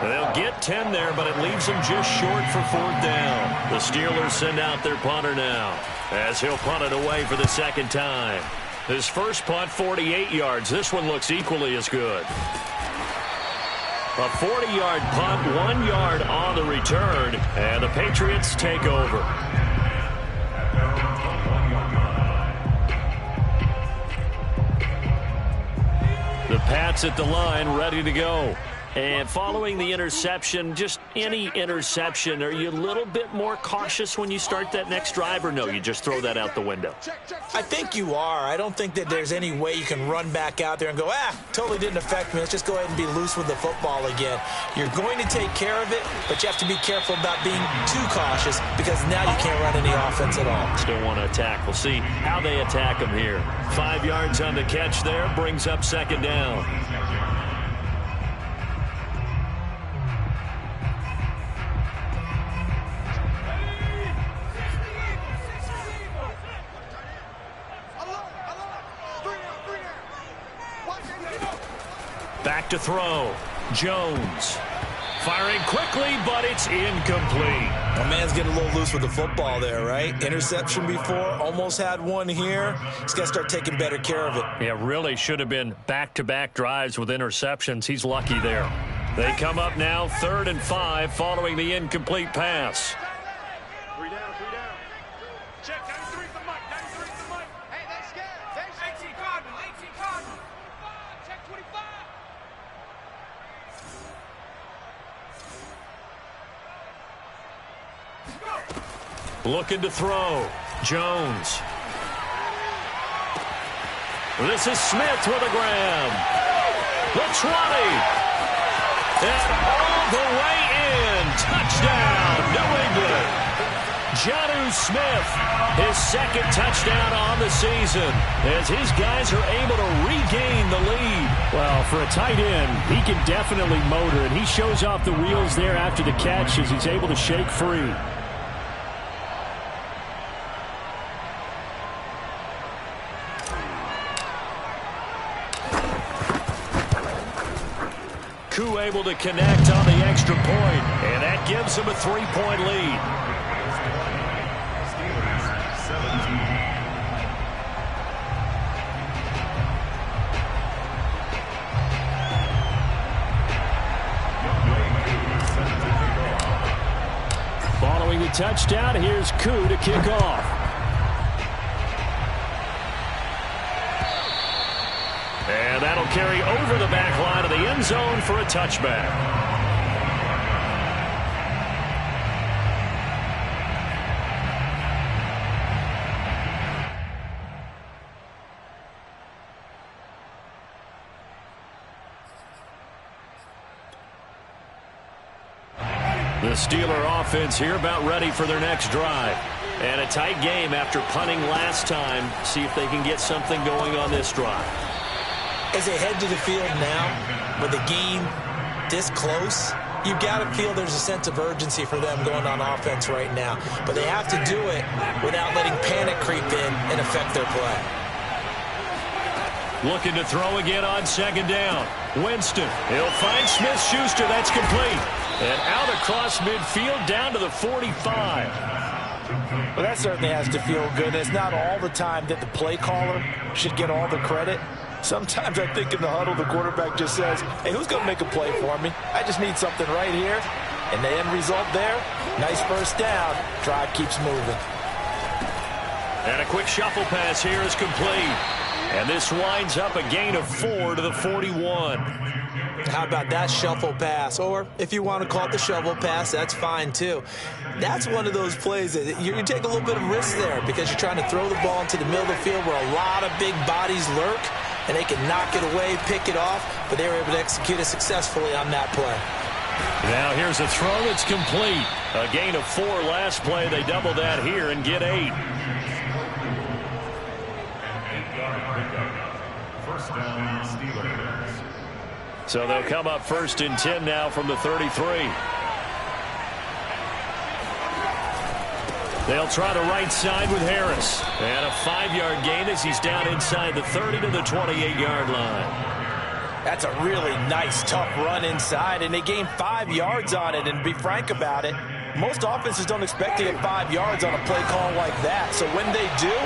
[SPEAKER 1] They'll get 10 there, but it leaves them just short for 4th down. The Steelers send out their punter now, as he'll punt it away for the 2nd time. His first punt, 48 yards. This one looks equally as good. A 40-yard punt, 1 yard on the return, and the Patriots take over. The Pats at the line, ready to go. And following the interception, just any interception, are you a little bit more cautious when you start that next drive, or no, you just throw that out the window?
[SPEAKER 2] I think you are. I don't think that there's any way you can run back out there and go, totally didn't affect me. Let's just go ahead and be loose with the football again. You're going to take care of it, but you have to be careful about being too cautious because now you can't run any offense at all.
[SPEAKER 1] Still want to attack. We'll see how they attack him here. 5 yards on the catch there, brings up 2nd down. Back to throw. Jones. Firing quickly, but it's incomplete.
[SPEAKER 2] My man's getting a little loose with the football there, right? Interception before, almost had one here. He's got to start taking better care of it.
[SPEAKER 1] Yeah, really should have been back-to-back drives with interceptions. He's lucky there. They come up now, 3rd and 5, following the incomplete pass.
[SPEAKER 3] 3 down. Check, 93 for Mike, 93 for Mike. Hey, they scared. 18 Cardinal. Check 25.
[SPEAKER 1] Looking to throw. Jones. This is Smith with a grab. The 20. And all the way in. Touchdown, New England. Jonnu Smith, his second touchdown on the season, as his guys are able to regain the lead.
[SPEAKER 4] Well, for a tight end, he can definitely motor, and he shows off the wheels there after the catch as he's able to shake free.
[SPEAKER 1] Koo able to connect on the extra point, and that gives him a 3-point lead.
[SPEAKER 4] Following the touchdown, here's Koo to kick off.
[SPEAKER 1] And that'll carry over the back line of the end zone for a touchback. The Steeler offense here about ready for their next drive. And a tight game after punting last time. See if they can get something going on this drive.
[SPEAKER 2] As they head to the field now, with the game this close, you've got to feel there's a sense of urgency for them going on offense right now. But they have to do it without letting panic creep in and affect their play.
[SPEAKER 1] Looking to throw again on second down. Winston, he'll find Smith-Schuster. That's complete. And out across midfield down to the 45.
[SPEAKER 2] Well, that certainly has to feel good. It's not all the time that the play caller should get all the credit. Sometimes I think in the huddle, the quarterback just says, hey, who's going to make a play for me? I just need something right here. And the end result there, nice first down. Drive keeps moving.
[SPEAKER 1] And a quick shuffle pass here is complete. And this winds up a gain of 4 to the 41.
[SPEAKER 2] How about that shuffle pass? Or if you want to call it the shovel pass, that's fine too. That's one of those plays that you take a little bit of risk there because you're trying to throw the ball into the middle of the field where a lot of big bodies lurk. And they can knock it away, pick it off, but they were able to execute it successfully on that play.
[SPEAKER 1] Now here's a throw that's complete. A gain of 4 last play. They double that here and get 8.
[SPEAKER 3] First down, Steelers.
[SPEAKER 1] So they'll come up 1st and 10 now from the 33. They'll try the right side with Harris. And a 5-yard gain as he's down inside the 30 to the 28-yard line.
[SPEAKER 2] That's a really nice, tough run inside, and they gained 5 yards on it. And to be frank about it, most offenses don't expect to get 5 yards on a play call like that. So when they do,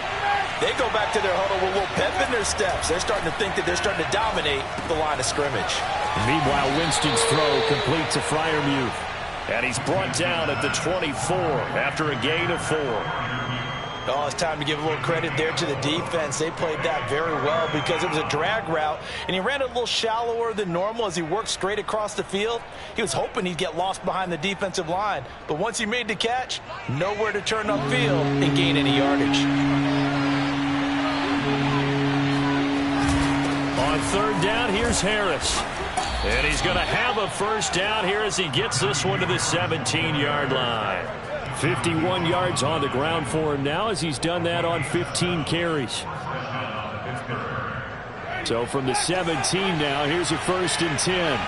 [SPEAKER 2] they go back to their huddle with a little pep in their steps. They're starting to think that they're starting to dominate the line of scrimmage.
[SPEAKER 4] Meanwhile, Winston's throw complete to Freiermuth.
[SPEAKER 1] And he's brought down at the 24 after a gain of 4.
[SPEAKER 2] Oh, it's time to give a little credit there to the defense. They played that very well because it was a drag route, and he ran it a little shallower than normal as he worked straight across the field. He was hoping he'd get lost behind the defensive line, but once he made the catch, nowhere to turn upfield and gain any yardage.
[SPEAKER 1] On 3rd down, here's Harris. And he's going to have a first down here as he gets this one to the 17-yard line.
[SPEAKER 4] 51 yards on the ground for him now as he's done that on 15 carries. So from the 17 now, here's a 1st and 10.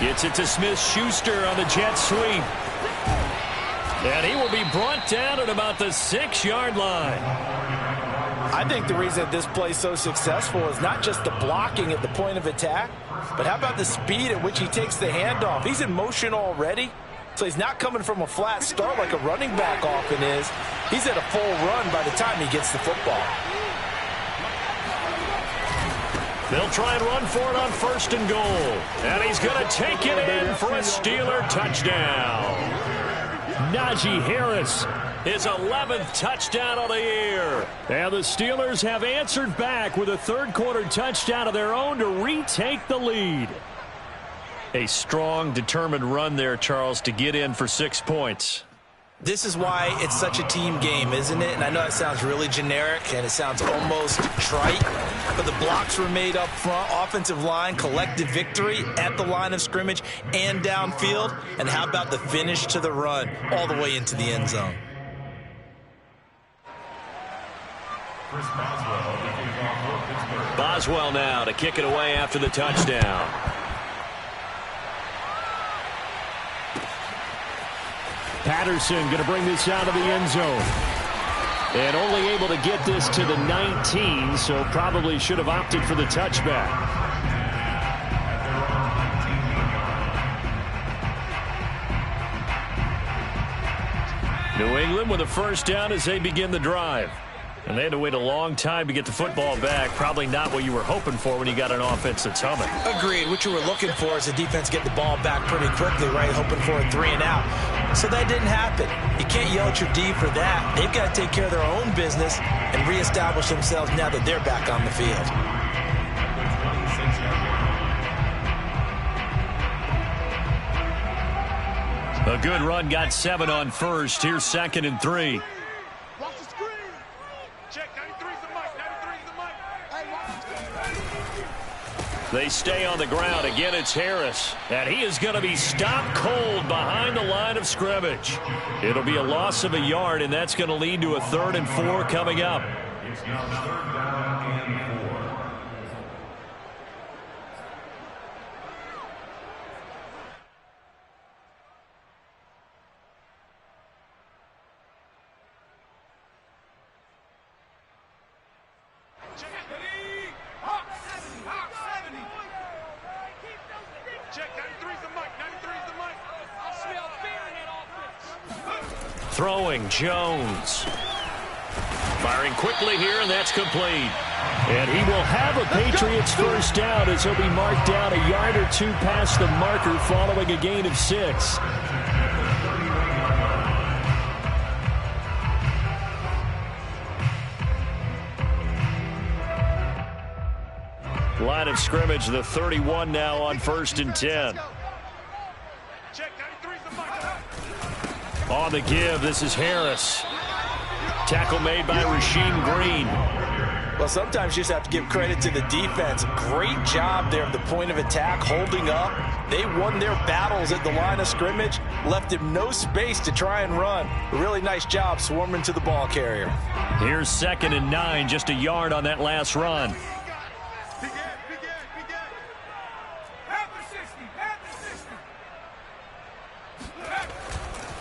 [SPEAKER 1] Gets it to Smith-Schuster on the jet sweep. And he will be brought down at about the 6-yard line.
[SPEAKER 2] I think the reason that this play is so successful is not just the blocking at the point of attack, but how about the speed at which he takes the handoff? He's in motion already, so he's not coming from a flat start like a running back often is. He's at a full run by the time he gets the football.
[SPEAKER 1] They'll try and run for it on 1st and goal. And he's going to take it in for a Steeler touchdown.
[SPEAKER 4] Najee Harris,
[SPEAKER 1] his 11th touchdown of the year.
[SPEAKER 4] And the Steelers have answered back with a 3rd-quarter touchdown of their own to retake the lead.
[SPEAKER 1] A strong, determined run there, Charles, to get in for 6 points.
[SPEAKER 2] This is why it's such a team game, isn't it? And I know it sounds really generic and it sounds almost trite, but the blocks were made up front, offensive line, collective victory at the line of scrimmage and downfield. And how about the finish to the run all the way into the end zone?
[SPEAKER 1] Boswell now to kick it away after the touchdown.
[SPEAKER 4] Patterson going to bring this out of the end zone. And only able to get this to the 19, so probably should have opted for the touchback.
[SPEAKER 1] New England with a first down as they begin the drive. And they had to wait a long time to get the football back. Probably not what you were hoping for when you got an offense that's humming.
[SPEAKER 2] Agreed. What you were looking for is the defense get the ball back pretty quickly, right? Hoping for a 3 and out. So that didn't happen. You can't yell at your D for that. They've got to take care of their own business and reestablish themselves now that they're back on the field.
[SPEAKER 1] A good run, got 7 on first. Here's 2nd and 3.
[SPEAKER 3] Watch the screen. Check, 93's the mic. 93's the mic. Hey, watch the
[SPEAKER 1] They stay on the ground. Again, it's Harris. And he is going to be stopped cold behind the line of scrimmage. It'll be a loss of a yard, and that's going to lead to a 3rd and 4 coming up.
[SPEAKER 5] It's now 3rd down and 4.
[SPEAKER 1] Throwing, Jones. Firing quickly here, and that's complete.
[SPEAKER 4] And he will have a Patriots first down as he'll be marked down a yard or 2 past the marker following a gain of 6.
[SPEAKER 1] Line of scrimmage, the 31 now on 1st and 10. On the give, this is Harris. Tackle made by Rasheem Green.
[SPEAKER 2] Well, sometimes you just have to give credit to the defense. Great job there at the point of attack, holding up. They won their battles at the line of scrimmage, left him no space to try and run. A really nice job swarming to the ball carrier.
[SPEAKER 1] Here's 2nd and 9, just a yard on that last run.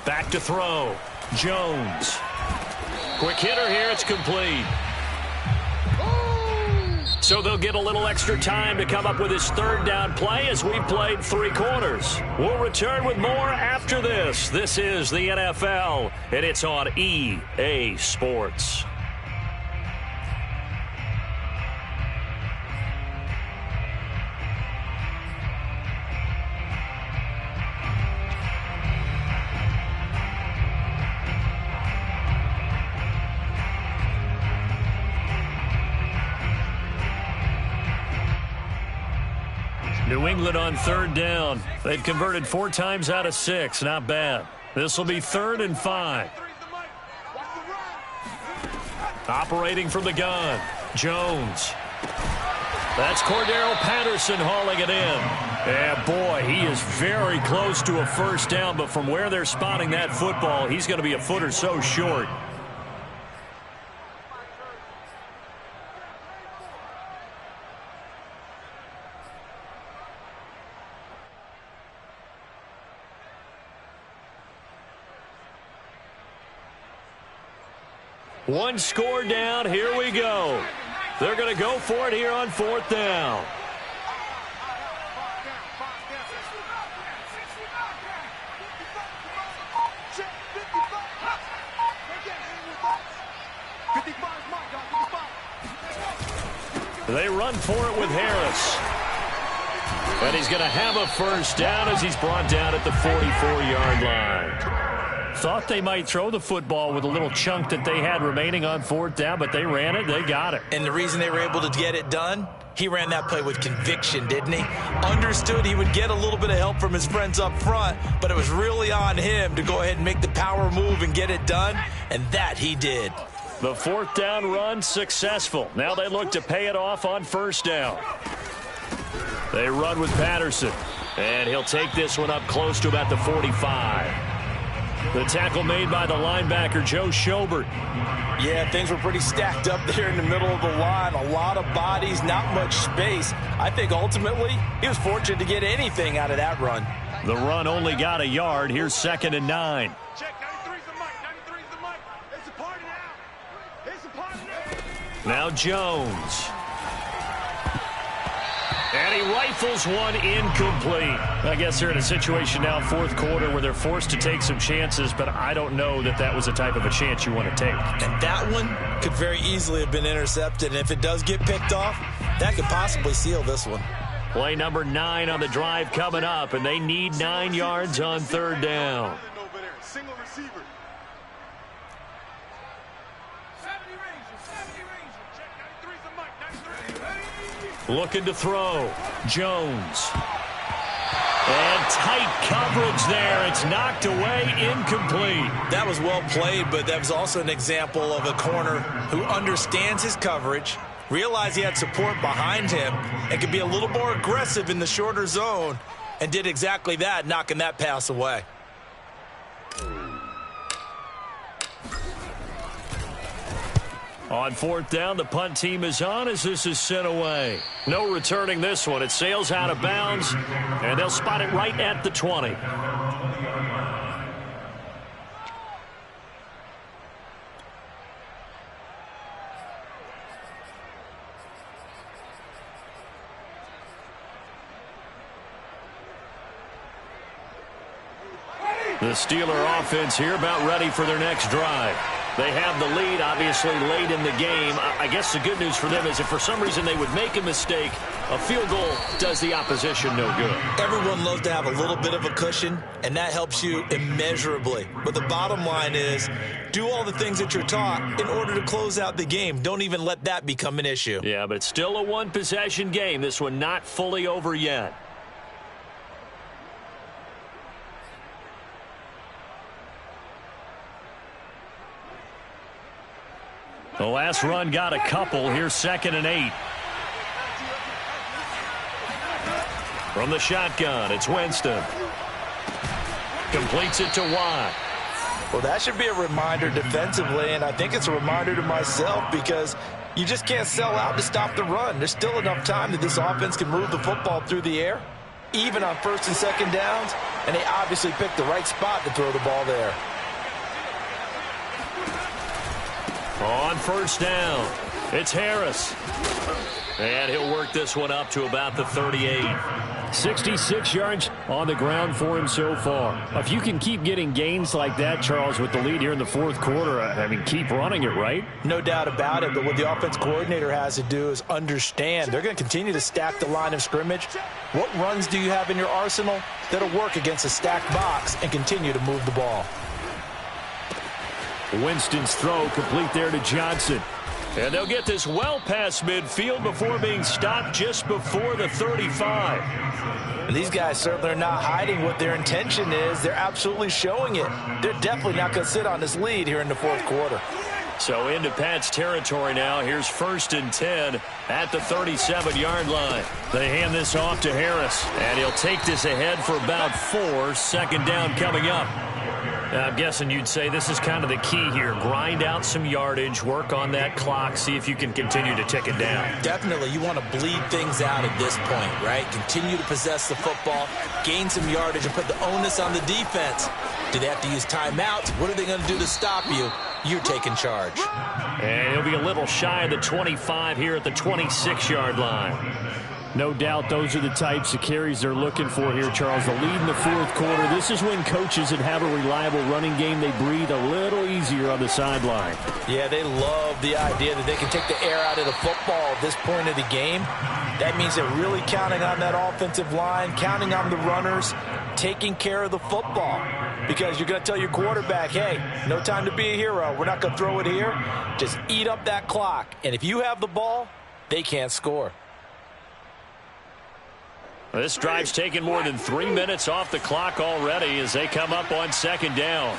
[SPEAKER 1] Back to throw. Jones. Quick hitter here. It's complete. So they'll get a little extra time to come up with his 3rd down play as we've played 3 quarters. We'll return with more after this. This is the NFL, and it's on EA Sports. New England on 3rd down. They've converted 4 times out of 6. Not bad. This will be 3rd and 5. Operating from the gun. Jones. That's Cordero Patterson hauling it in. And boy, he is very close to a first down, but from where they're spotting that football, he's going to be a foot or so short. One score down. Here we go. They're going to go for it here on 4th down. They run for it with Harris. And he's going to have a first down as he's brought down at the 44-yard line. Thought they might throw the football with a little chunk that they had remaining on 4th down, but they ran it. They got it.
[SPEAKER 2] And the reason they were able to get it done, He ran that play with conviction, didn't he? Understood he would get a little bit of help from his friends up front, but it was really on him to go ahead and make the power move and get it done, and that he did.
[SPEAKER 4] The fourth down run successful. Now they look to pay it off on first down. They run with Patterson, and he'll take this one up close to about the 45. The tackle made by the linebacker, Joe Schobert.
[SPEAKER 2] Yeah, things were pretty stacked up there in the middle of the line. A lot of bodies, not much space. I think ultimately he was fortunate to get anything out of that run.
[SPEAKER 4] The run only got a yard. Here's 2nd and 9.
[SPEAKER 3] Check, 93's the mic, 93's the mic. It's a party now. It's a party now.
[SPEAKER 4] Now Jones. And he rifles one incomplete. I guess they're in a situation now, fourth quarter, where they're forced to take some chances, but I don't know that that was the type of a chance you want to take.
[SPEAKER 2] And that one could very easily have been intercepted, and if it does get picked off, that could possibly seal this one.
[SPEAKER 4] Play number 9 on the drive coming up, and they need 9 yards on third down.
[SPEAKER 3] Single receiver.
[SPEAKER 4] Looking to throw. Jones. And tight coverage there. It's knocked away, incomplete.
[SPEAKER 2] That was well played, but that was also an example of a corner who understands his coverage, realized he had support behind him, and could be a little more aggressive in the shorter zone, and did exactly that, knocking that pass away.
[SPEAKER 4] On fourth down, the punt team is on as this is sent away. No returning this one. It sails out of bounds, and they'll spot it right at the 20. The Steeler offense here about ready for their next drive. They have the lead, obviously, late in the game. I guess the good news for them is if for some reason they would make a mistake, a field goal does the opposition no good.
[SPEAKER 2] Everyone loves to have a little bit of a cushion, and that helps you immeasurably. But the bottom line is, do all the things that you're taught in order to close out the game. Don't even let that become an issue.
[SPEAKER 4] Yeah, but it's still a one-possession game. This one not fully over yet. The last run got a couple. Here's 2nd and 8. From the shotgun, it's Winston. Completes it to Watt.
[SPEAKER 2] Well, that should be a reminder defensively, and I think it's a reminder to myself because you just can't sell out to stop the run. There's still enough time that this offense can move the football through the air, even on 1st and 2nd downs, and they obviously picked the right spot to throw the ball there.
[SPEAKER 4] On first down, it's Harris. And he'll work this one up to about the 38. 66 yards on the ground for him so far. If you can keep getting gains like that, Charles, with the lead here in the fourth quarter, I mean, keep running it, right?
[SPEAKER 2] No doubt about it, but what the offense coordinator has to do is understand they're going to continue to stack the line of scrimmage. What runs do you have in your arsenal that'll work against a stacked box and continue to move the ball?
[SPEAKER 4] Winston's throw complete there to Johnson. And they'll get this well past midfield before being stopped just before the 35.
[SPEAKER 2] And these guys certainly are not hiding what their intention is. They're absolutely showing it. They're definitely not going to sit on this lead here in the fourth quarter.
[SPEAKER 4] So into Pat's territory now. Here's 1st and 10 at the 37-yard line. They hand this off to Harris, and he'll take this ahead for about 4. 2nd down coming up. I'm guessing you'd say this is kind of the key here. Grind out some yardage, work on that clock, see if you can continue to tick it down.
[SPEAKER 2] Definitely. You want to bleed things out at this point, right? Continue to possess the football, gain some yardage, and put the onus on the defense. Do they have to use timeouts? What are they going to do to stop you? You're taking charge.
[SPEAKER 4] And he'll be a little shy of the 25 here at the 26-yard line. No doubt those are the types of carries they're looking for here, Charles. The lead in the fourth quarter. This is when coaches that have a reliable running game, they breathe a little easier on the sideline.
[SPEAKER 2] Yeah, they love the idea that they can take the air out of the football at this point of the game. That means they're really counting on that offensive line, counting on the runners, taking care of the football. Because you're going to tell your quarterback, hey, no time to be a hero. We're not going to throw it here. Just eat up that clock. And if you have the ball, they can't score.
[SPEAKER 1] This drive's taken more than 3 minutes off the clock already as they come up on second down.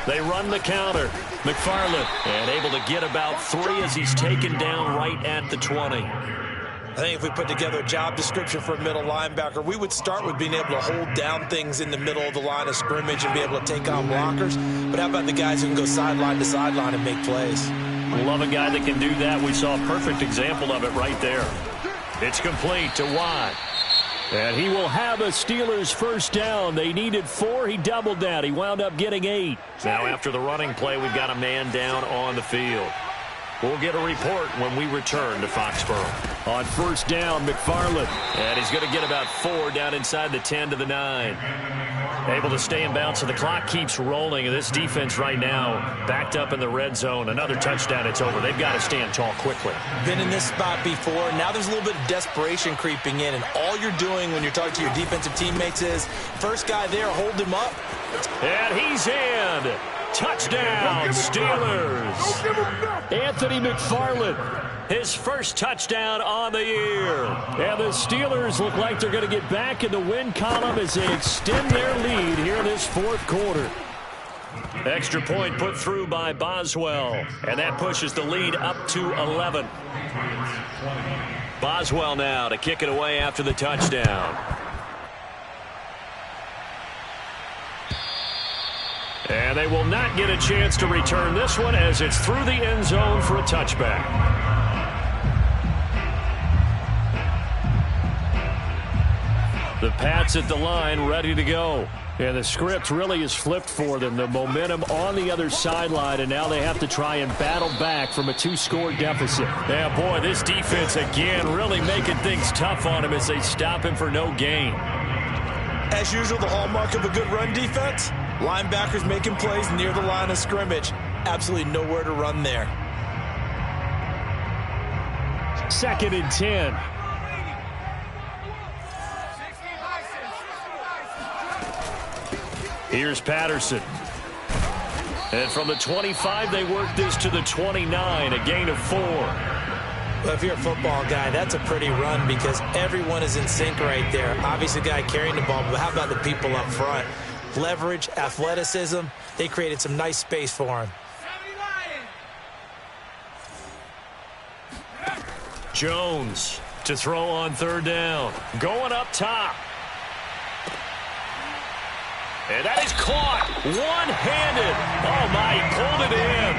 [SPEAKER 1] They run the counter. McFarland, and able to get about 3 as he's taken down right at the 20.
[SPEAKER 2] I think if we put together a job description for a middle linebacker, we would start with being able to hold down things in the middle of the line of scrimmage and be able to take on blockers. But how about the guys who can go sideline to sideline and make plays?
[SPEAKER 1] Love a guy that can do that. We saw a perfect example of it right there. It's complete to Watt. And he will have a Steelers first down. They needed 4. He doubled that. He wound up getting 8. Now after the running play, we've got a man down on the field. We'll get a report when we return to Foxborough. On first down, McFarland. And he's going to get about 4 down inside the 10 to the 9. Able to stay in bounds, so the clock keeps rolling. And this defense right now backed up in the red zone. Another touchdown, it's over. They've got to stand tall quickly.
[SPEAKER 2] Been in this spot before. Now there's a little bit of desperation creeping in. And all you're doing when you're talking to your defensive teammates is, first guy there, hold him up.
[SPEAKER 1] And he's in. Touchdown, Steelers. Anthony McFarland, his first touchdown on the year. And the Steelers look like they're going to get back in the win column as they extend their lead here in this fourth quarter. Extra point put through by Boswell. And that pushes the lead up to 11. Boswell now to kick it away after the touchdown. And they will not get a chance to return this one as it's through the end zone for a touchback. The Pats at the line ready to go. And the script really is flipped for them. The momentum on the other sideline, and now they have to try and battle back from a 2-score deficit. Yeah, boy, this defense again really making things tough on him as they stop him for no gain.
[SPEAKER 2] As usual, the hallmark of a good run defense, linebackers making plays near the line of scrimmage. Absolutely nowhere to run there.
[SPEAKER 1] 2nd and 10. Here's Patterson. And from the 25, they work this to the 29, a gain of 4.
[SPEAKER 2] Well, if you're a football guy, that's a pretty run because everyone is in sync right there. Obviously, the guy carrying the ball, but how about the people up front? Leverage, athleticism, they created some nice space for him.
[SPEAKER 1] Jones to throw on 3rd down. Going up top. And that is caught one-handed. Oh, my, he pulled it in.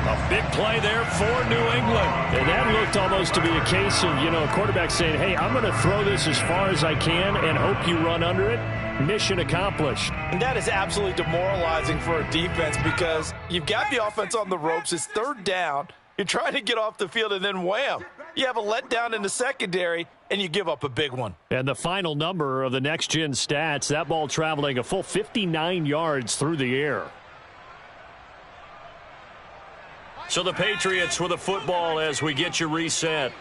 [SPEAKER 1] A big play there for New England. And that looked almost to be a case of, a quarterback saying, hey, I'm going to throw this as far as I can and hope you run under it. Mission accomplished.
[SPEAKER 2] And that is absolutely demoralizing for a defense because you've got the offense on the ropes. It's 3rd down. You're trying to get off the field, and then wham. You have a letdown in the secondary, and you give up a big one.
[SPEAKER 1] And the final number of the next-gen stats, that ball traveling a full 59 yards through the air. So the Patriots with a football as we get you reset.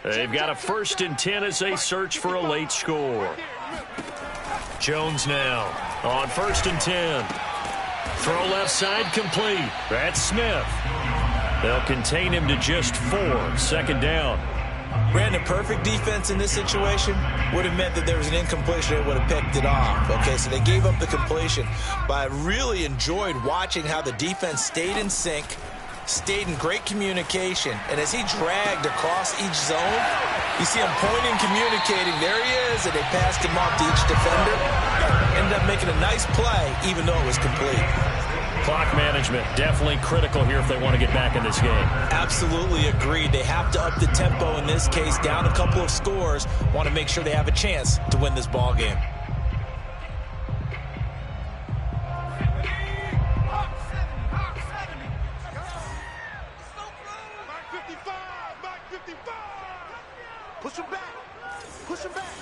[SPEAKER 1] They've got a 1st and 10 as they search for a late score. Jones now on 1st and 10. Throw left side complete. That's Smith. They'll contain him to just 4. 2nd down.
[SPEAKER 2] Brandon, perfect defense in this situation would have meant that there was an incompletion. They would have picked it off. Okay, so they gave up the completion. But I really enjoyed watching how the defense stayed in sync, stayed in great communication, and as he dragged across each zone, you see him pointing, communicating. There he is, and they passed him off to each defender. Ended up making a nice play, even though it was complete.
[SPEAKER 1] Clock management, definitely critical here if they want to get back in this game.
[SPEAKER 2] Absolutely agreed. They have to up the tempo in this case, down a couple of scores, want to make sure they have a chance to win this ball game.
[SPEAKER 3] Push him back. Push him back.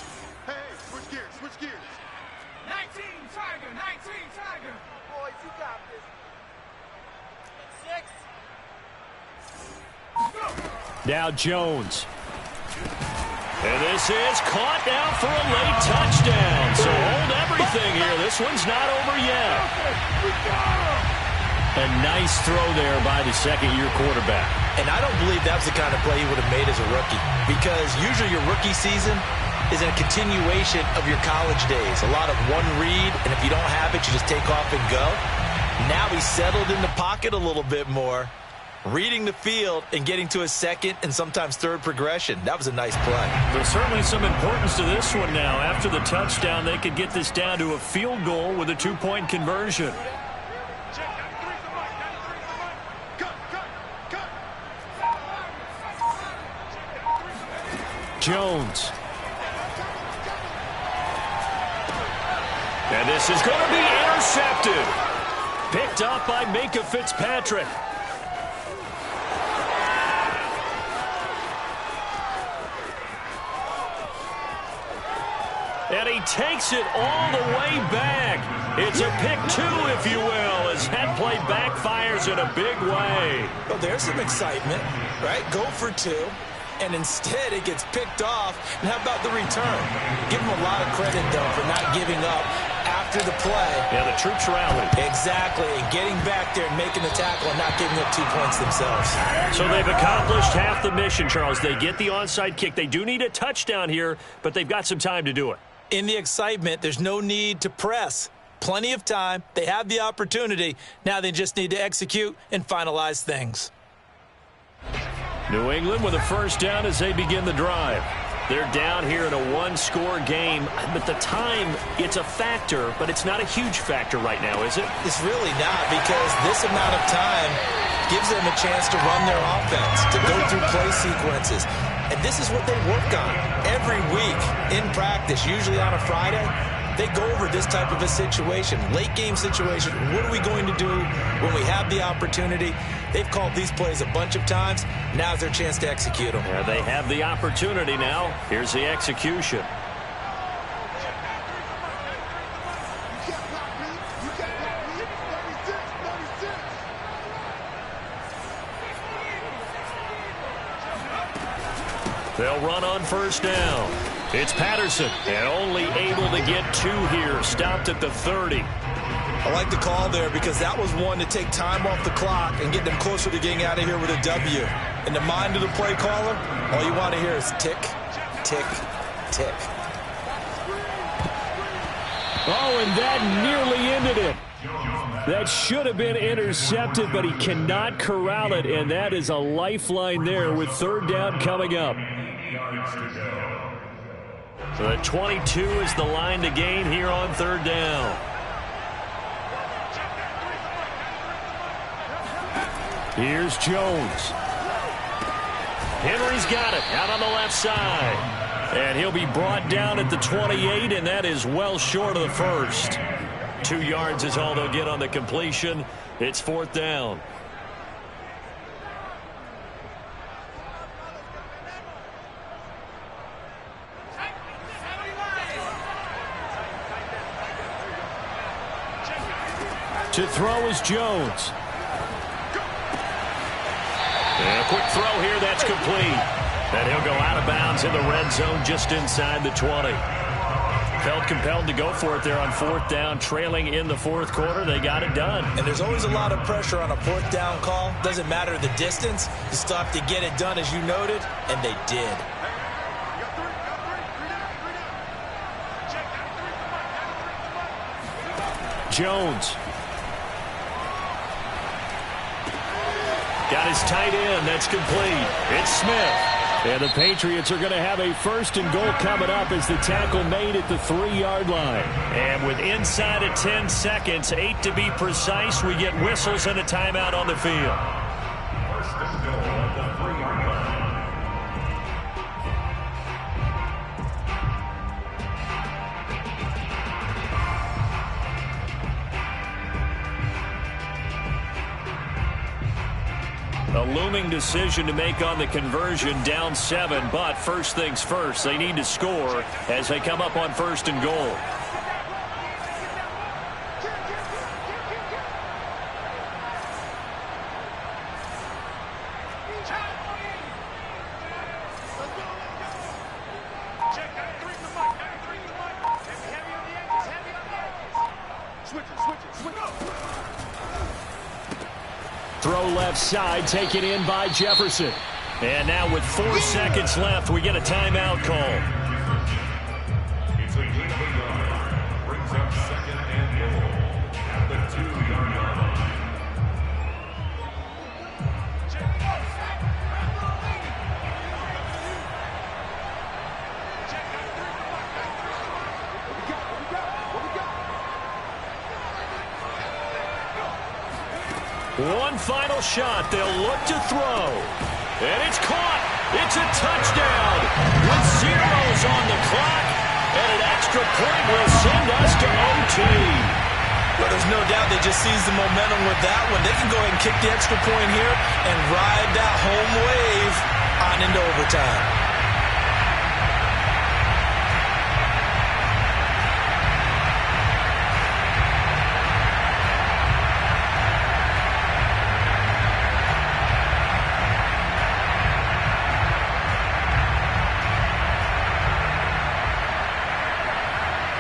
[SPEAKER 3] Hey, switch gears, switch gears.
[SPEAKER 6] 19 Tiger, 19 Tiger.
[SPEAKER 3] Boys, you got this. 6.
[SPEAKER 1] Now Jones. And this is caught now for a late touchdown. So hold everything here. This one's not over yet. A nice throw there by the second-year quarterback.
[SPEAKER 2] And I don't believe that's the kind of play he would have made as a rookie, because usually your rookie season is a continuation of your college days. A lot of one read, and if you don't have it, you just take off and go. Now he's settled in the pocket a little bit more, reading the field and getting to a second and sometimes third progression. That was a nice play.
[SPEAKER 1] There's certainly some importance to this one now. After the touchdown, they could get this down to a field goal with a two-point conversion. Jones. And this is going to be intercepted. Picked up by Minkah Fitzpatrick. And he takes it all the way back. It's a pick two, if you will, as that play backfires in a big way.
[SPEAKER 2] Well, there's some excitement, right? Go for two. And instead it gets picked off. And how about the return? Give him a lot of credit, though, for not giving up after the play.
[SPEAKER 1] Yeah, the troops rallied.
[SPEAKER 2] Exactly. And getting back there and making the tackle and not giving up 2 points themselves.
[SPEAKER 1] So they've accomplished half the mission, Charles. They get the onside kick. They do need a touchdown here, but they've got some time to do it.
[SPEAKER 2] In the excitement, there's no need to press. Plenty of time. They have the opportunity. Now they just need to execute and finalize things.
[SPEAKER 1] New England with a first down as they begin the drive. They're down here in a one-score game, but the time, it's a factor, but it's not a huge factor right now, is it?
[SPEAKER 2] It's really not, because this amount of time gives them a chance to run their offense, to go through play sequences. And this is what they work on every week in practice, usually on a Friday. They go over this type of a situation, late-game situation. What are we going to do when we have the opportunity? They've called these plays a bunch of times. Now's their chance to execute them.
[SPEAKER 1] Yeah, they have the opportunity now. Here's the execution. They'll run on first down. It's Patterson, and only able to get 2 here. Stopped at the 30.
[SPEAKER 2] I like the call there, because that was one to take time off the clock and get them closer to getting out of here with a W. In the mind of the play caller, all you want to hear is tick, tick, tick.
[SPEAKER 1] Oh, and that nearly ended it. That should have been intercepted, but he cannot corral it, and that is a lifeline there with third down coming up. So the 22 is the line to gain here on third down. Here's Jones. Henry's got it out on the left side. And he'll be brought down at the 28, and that is well short of the first. 2 yards is all they'll get on the completion. It's fourth down. To throw is Jones. And a quick throw here, that's complete. And he'll go out of bounds in the red zone just inside the 20. Felt compelled to go for it there on fourth down, trailing in the fourth quarter. They got it done.
[SPEAKER 2] And there's always a lot of pressure on a fourth down call. Doesn't matter the distance. You still have to get it done, as you noted, and they did.
[SPEAKER 1] Jones. Got his tight end. That's complete. It's Smith. And the Patriots are going to have a first and goal coming up as the tackle made at the 3-yard line. And with inside of 10 seconds, 8 to be precise, we get whistles and a timeout on the field.
[SPEAKER 5] First and goal at the 3-yard line.
[SPEAKER 1] A looming decision to make on the conversion, down 7, but first things first, they need to score as they come up on first and goal. go left side, taken in by Jefferson. And now with 4 seconds left, we get a timeout call.
[SPEAKER 5] It's a gain of a yard. Brings up 2nd and goal at the 2-yard line.
[SPEAKER 1] One final shot. They'll look to throw. And it's caught. It's a touchdown with zeros on the clock. And an extra point will send us to OT.
[SPEAKER 2] Well, there's no doubt they just seized the momentum with that one. They can go ahead and kick the extra point here and ride that home wave on into overtime.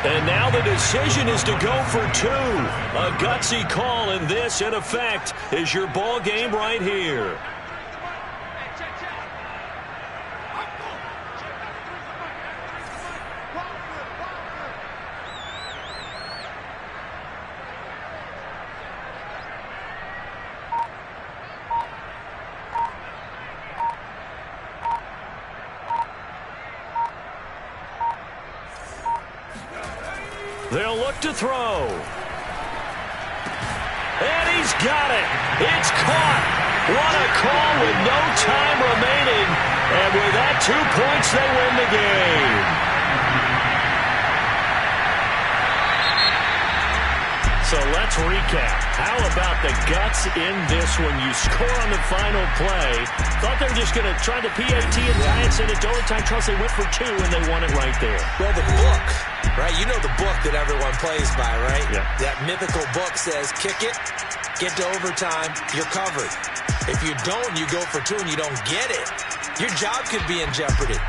[SPEAKER 1] And now the decision is to go for 2. A gutsy call, and this, in effect, is your ball game right here. They'll look to throw. And he's got it. It's caught. What a call with no time remaining. And with that, 2 points, they win the game. So let's recap. How about the guts in this one? You score on the final play. Thought they were just going to try the PAT and tie it, send it to overtime. Trust they went for 2, and they won it right there.
[SPEAKER 2] Well, the book, right? You know the book that everyone plays by, right?
[SPEAKER 1] Yeah.
[SPEAKER 2] That mythical book says, kick it, get to overtime, you're covered. If you don't, you go for 2 and you don't get it, your job could be in jeopardy.